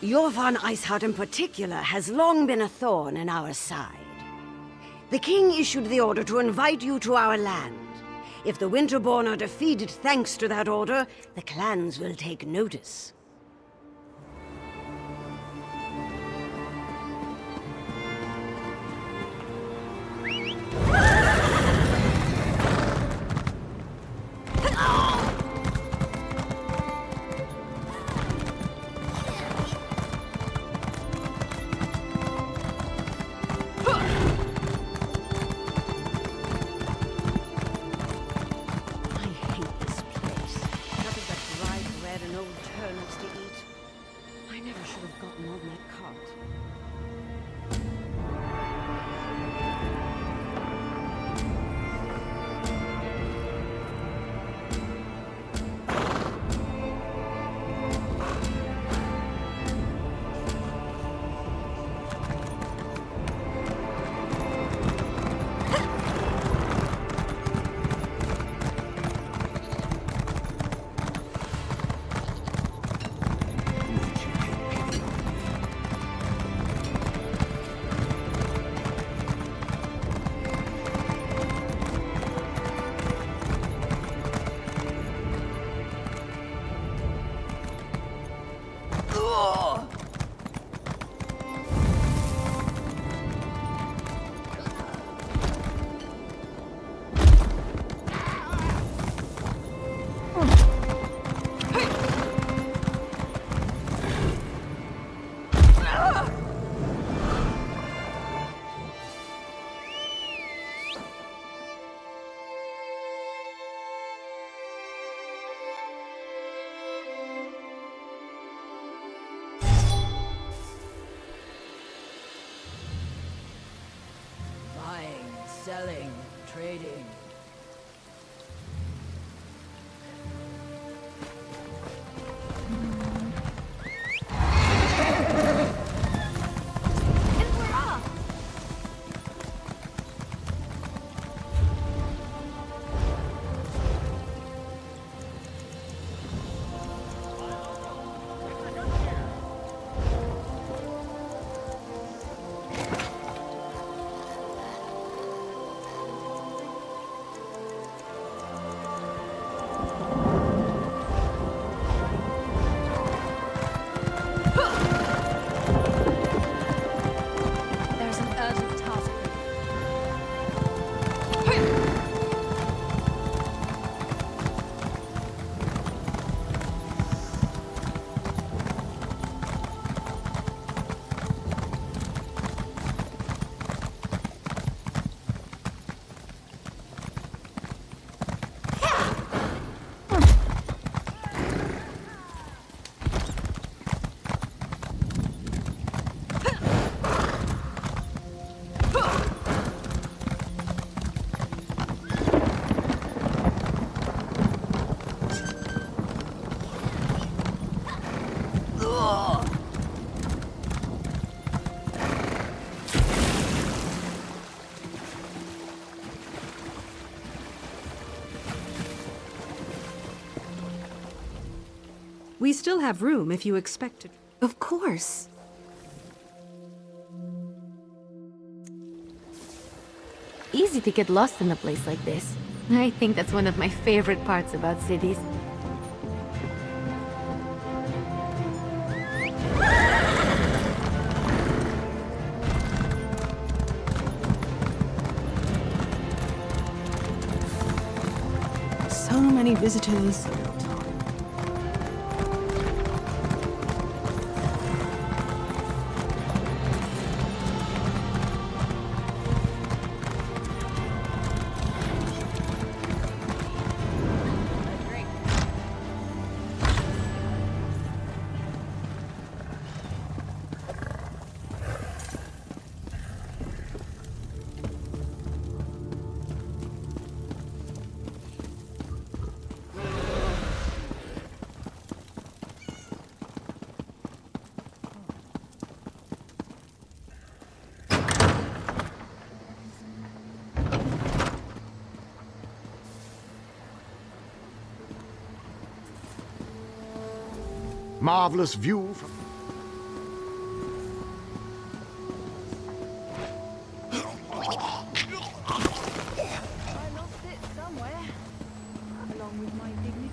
Yorvan Iceheart in particular has long been a thorn in our side. The king issued the order to invite you to our land. If the Winterborn are defeated thanks to that order, the clans will take notice. Selling, trading. We still have room if you expect it. Of course. Easy to get lost in a place like this. I think that's one of my favorite parts about cities. So many visitors. marvelous view from... I lost it somewhere, along with my dignity.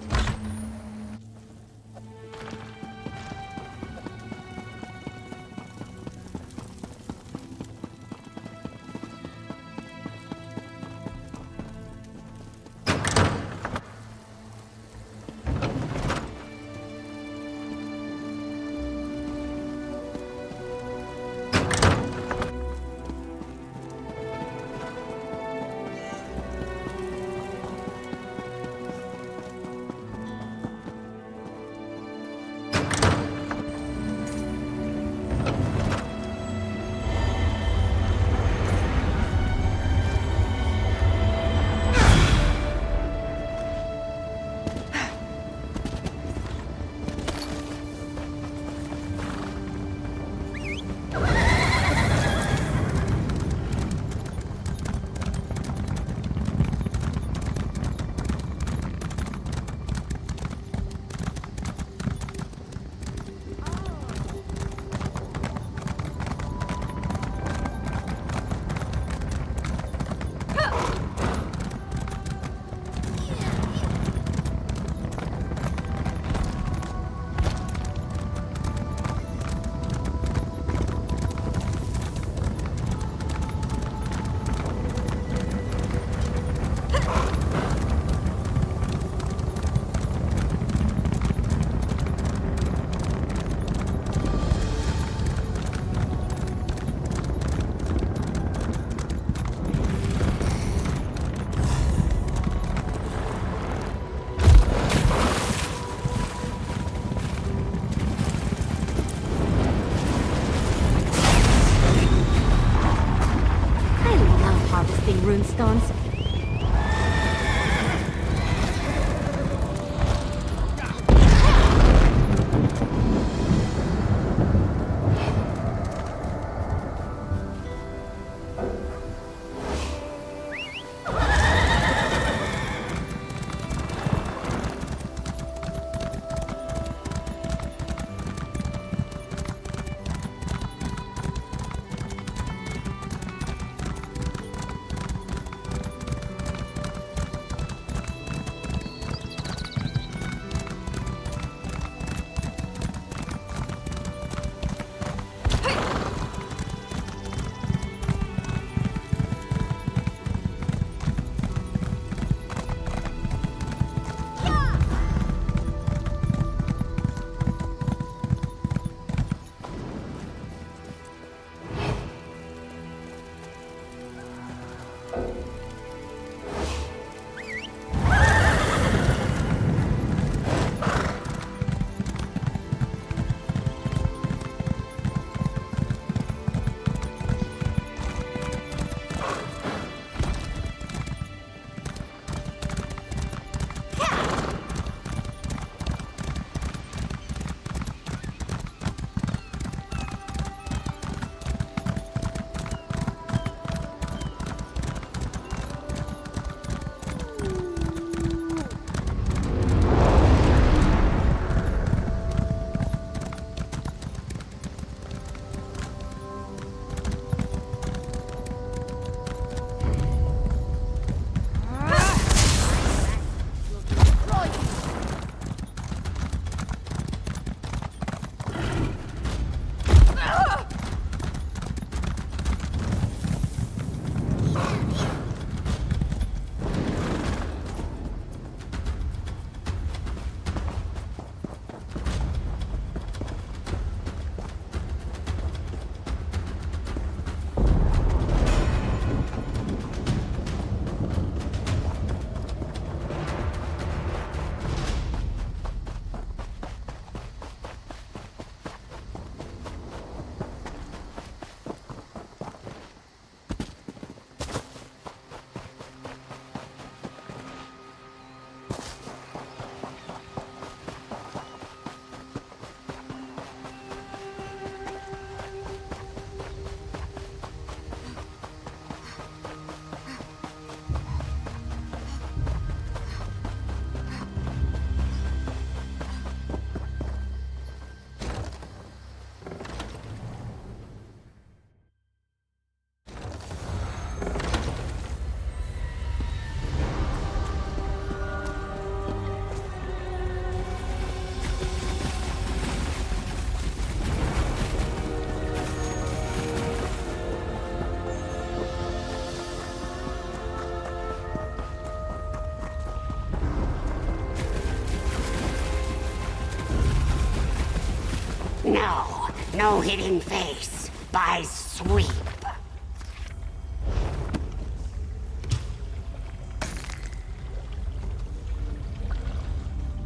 No hidden face. By sweep.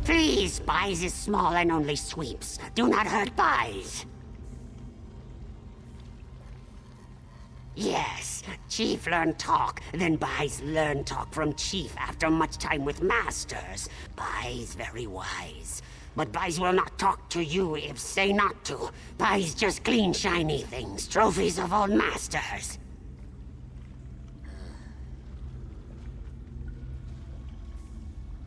Please, Buys is small and only sweeps. Do not hurt Buys. Yes, Chief learn talk, then Buys learn talk from Chief after much time with masters. Buys very wise. But Buys will not talk to you if say not to. Buys just clean shiny things, trophies of old masters.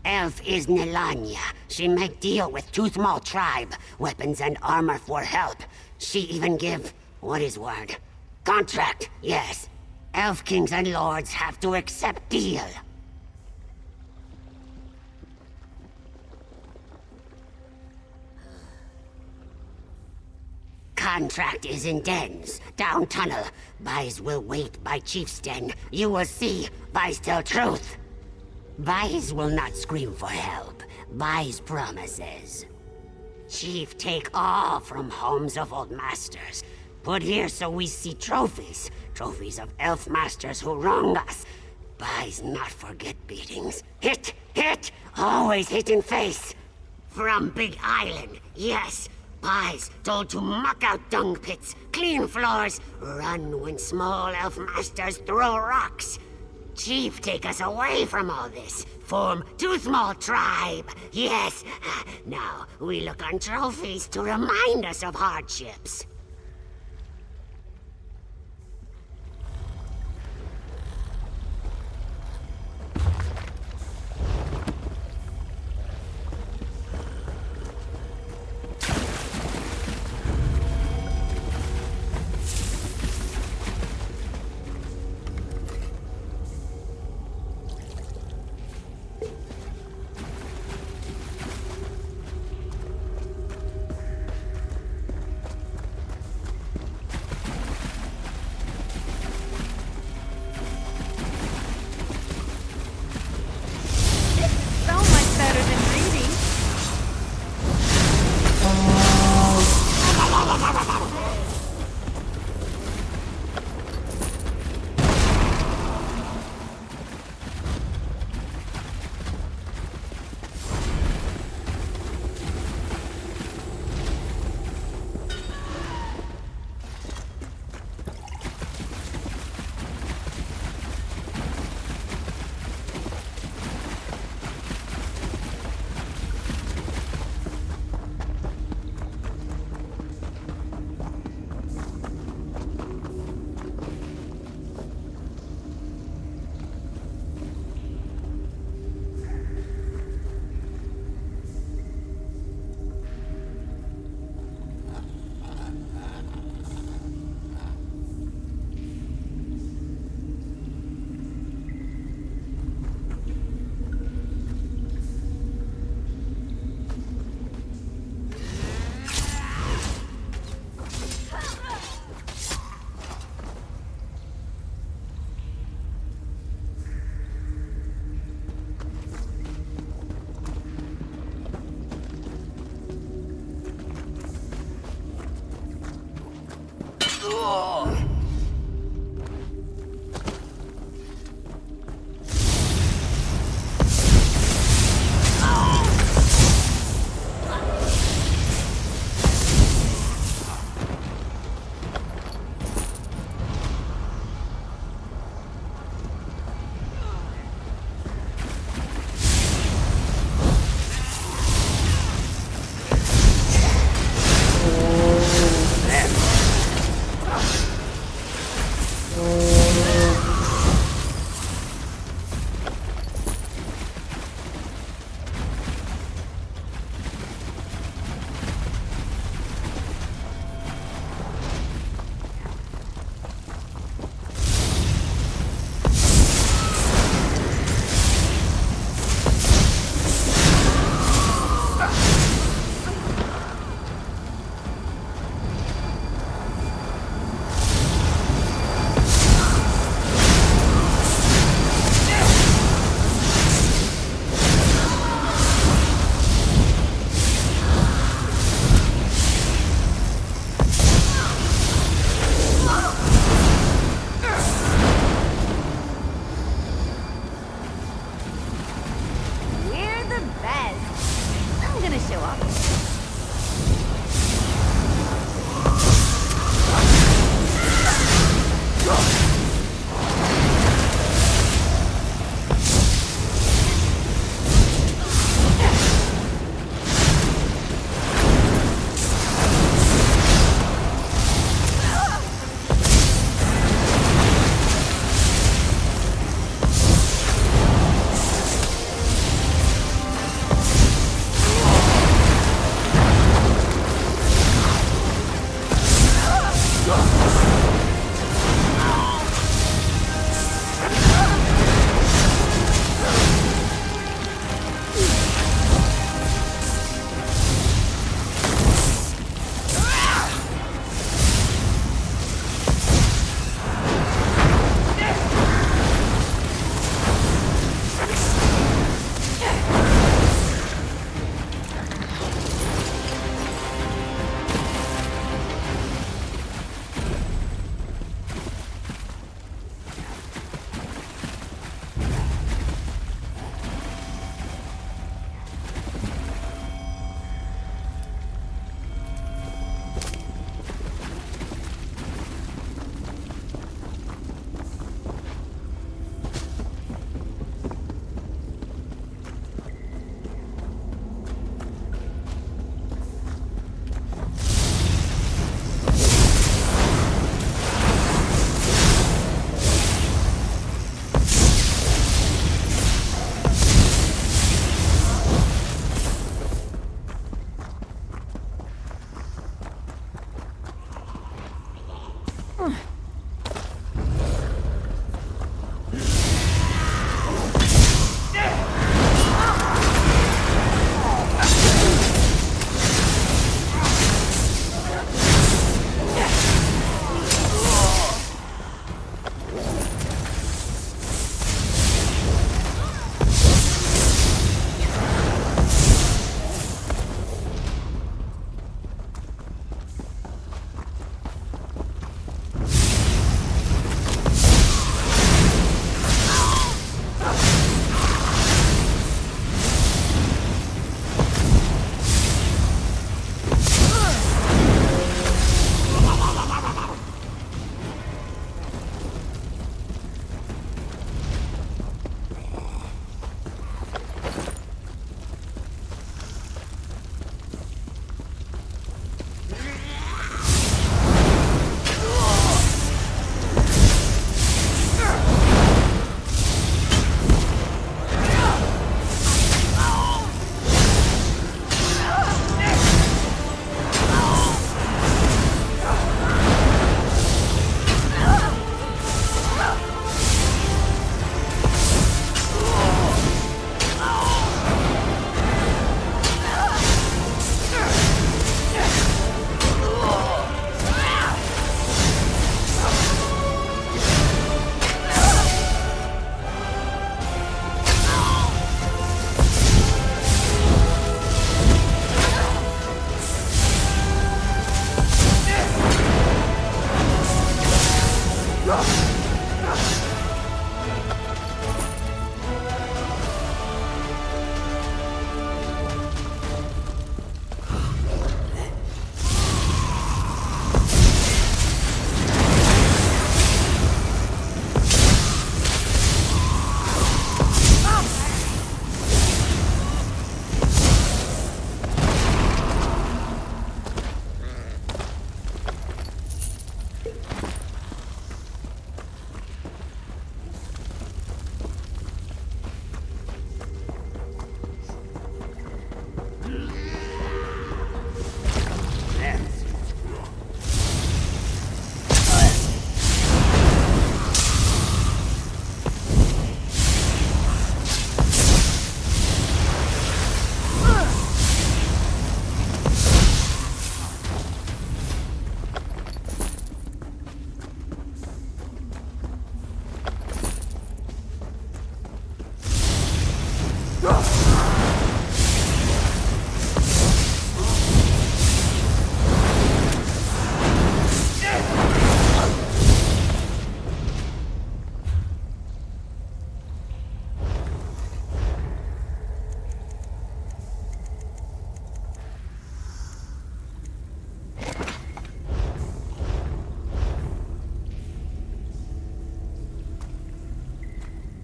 Elf is Nelanya. She make deal with Toothmaw tribe. Weapons and armor for help. She even give, what is word? Contract, yes. Elf kings and lords have to accept deal. Contract is in dens, down tunnel. Buys will wait by Chief's den. You will see, Buys tell truth. Buys will not scream for help. Buys promises. Chief take all from homes of old masters. Put here so we see trophies. Trophies of elf masters who wronged us. Buys not forget beatings. Hit! Hit! Always hit in face. From Big Island, yes. Buys told to muck out dung pits, clean floors, run when small elf masters throw rocks. Chief take us away from all this. Form Toothmaw tribe. Yes. Now we look on trophies to remind us of hardships.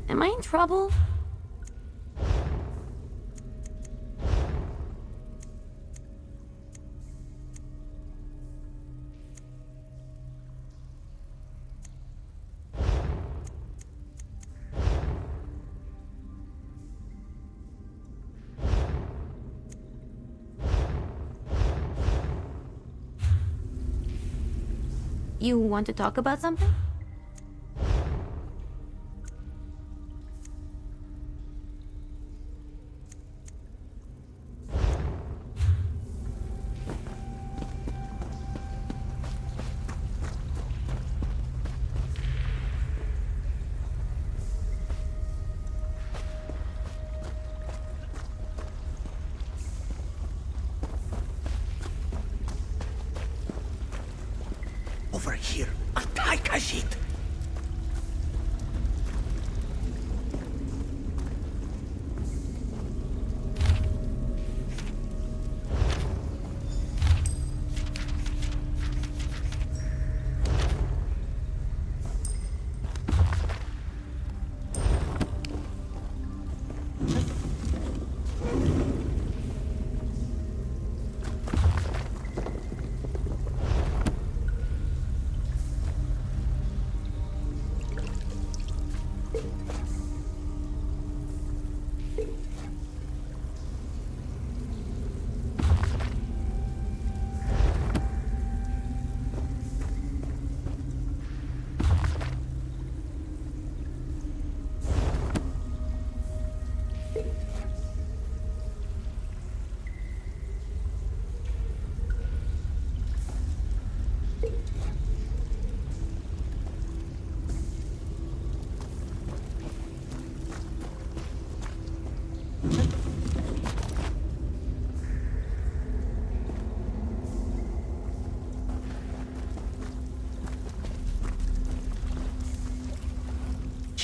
Am I in trouble? You want to talk about something? Over here. Attack Khajiit!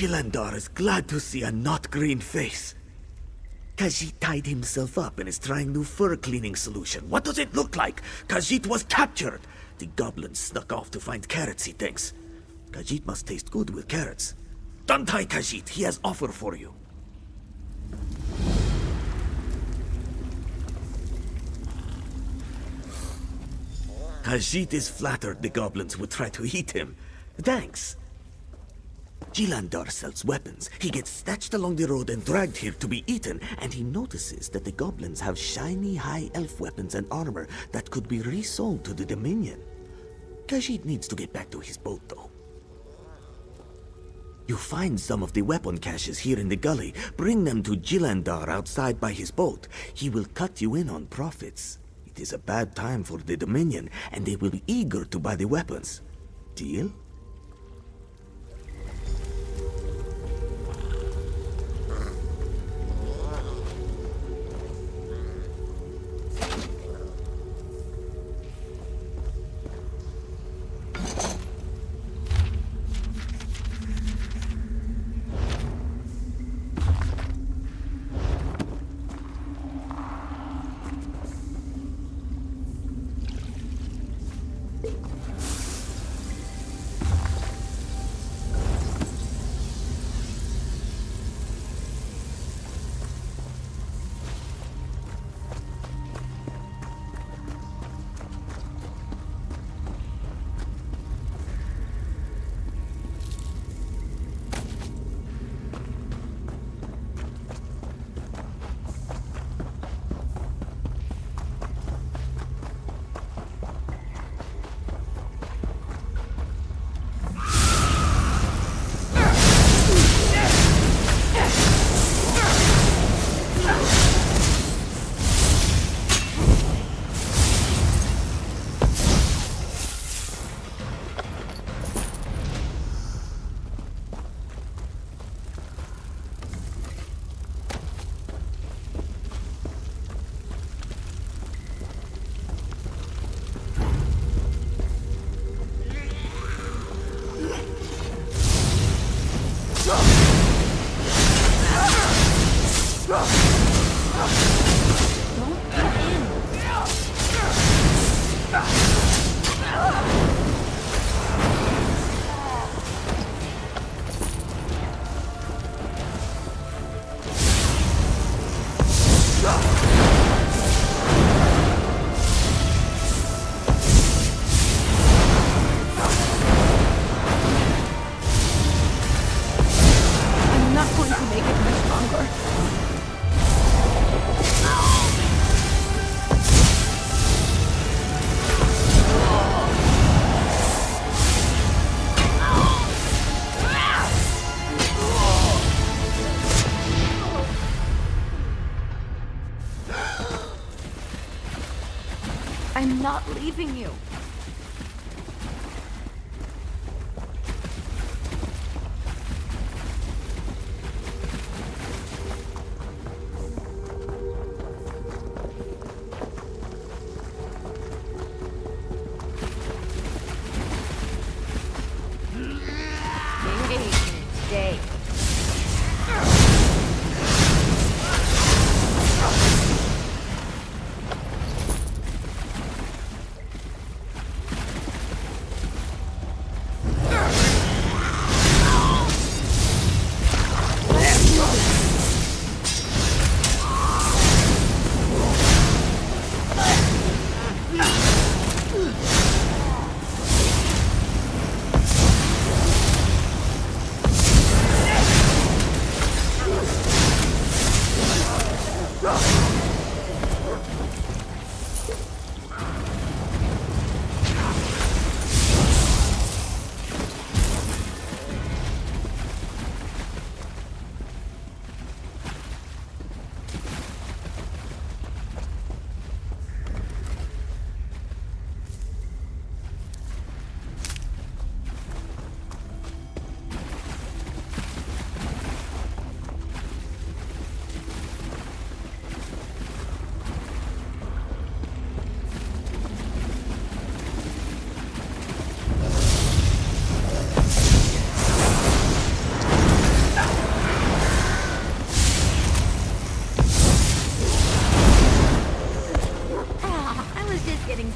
Jilandar is glad to see a not green face. Khajiit tied himself up and is trying new fur cleaning solution. What does it look like? Khajiit was captured. The goblin snuck off to find carrots, he thinks. Khajiit must taste good with carrots. Untie Khajiit. He has offer for you. Khajiit is flattered the goblins would try to eat him. Thanks. Jilandar sells weapons. He gets snatched along the road and dragged here to be eaten, and he notices that the goblins have shiny high elf weapons and armor that could be resold to the Dominion. Khajiit needs to get back to his boat, though. You find some of the weapon caches here in the gully. Bring them to Jilandar outside by his boat. He will cut you in on profits. It is a bad time for the Dominion, and they will be eager to buy the weapons. Deal? I'm not going to make it much longer. I'm not leaving you. Stay.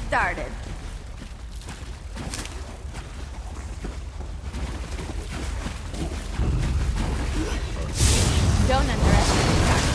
Started. Don't underestimate Dark.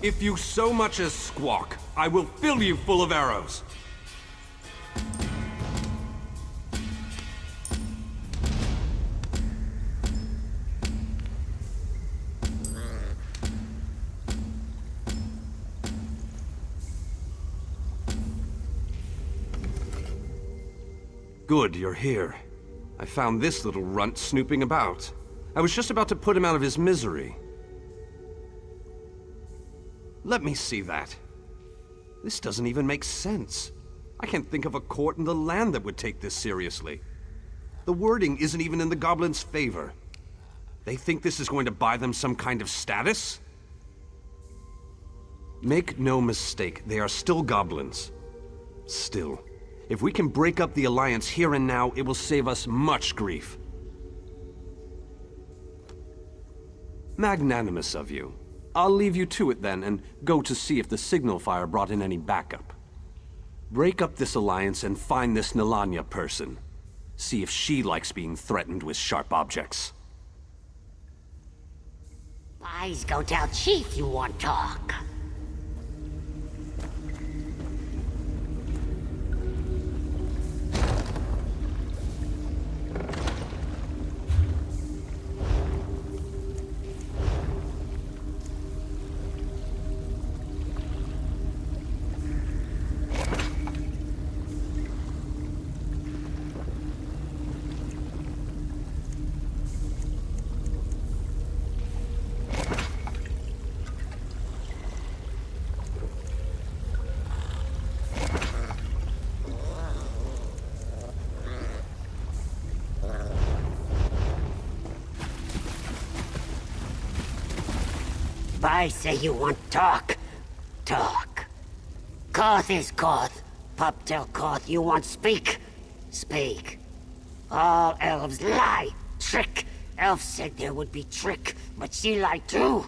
If you so much as squawk, I will fill you full of arrows. Good, you're here. I found this little runt snooping about. I was just about to put him out of his misery. Let me see that. This doesn't even make sense. I can't think of a court in the land that would take this seriously. The wording isn't even in the goblins' favor. They think this is going to buy them some kind of status? Make no mistake, they are still goblins. Still, if we can break up the Alliance here and now, it will save us much grief. Magnanimous of you. I'll leave you to it then, and go to see if the signal fire brought in any backup. Break up this alliance and find this Nilanya person. See if she likes being threatened with sharp objects. Boys, go tell Chief you want talk. I say you want talk. Talk. Koth is Koth. Pup tell Koth you want speak. Speak. All elves lie. Trick. Elf said there would be trick, but she lied too.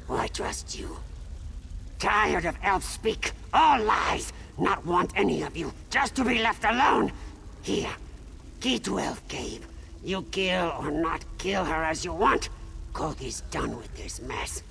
Why trust you? Tired of elf speak. All lies. Not want any of you. Just to be left alone. Here. Key to Elf Cave. You kill or not kill her as you want. Koth is done with this mess.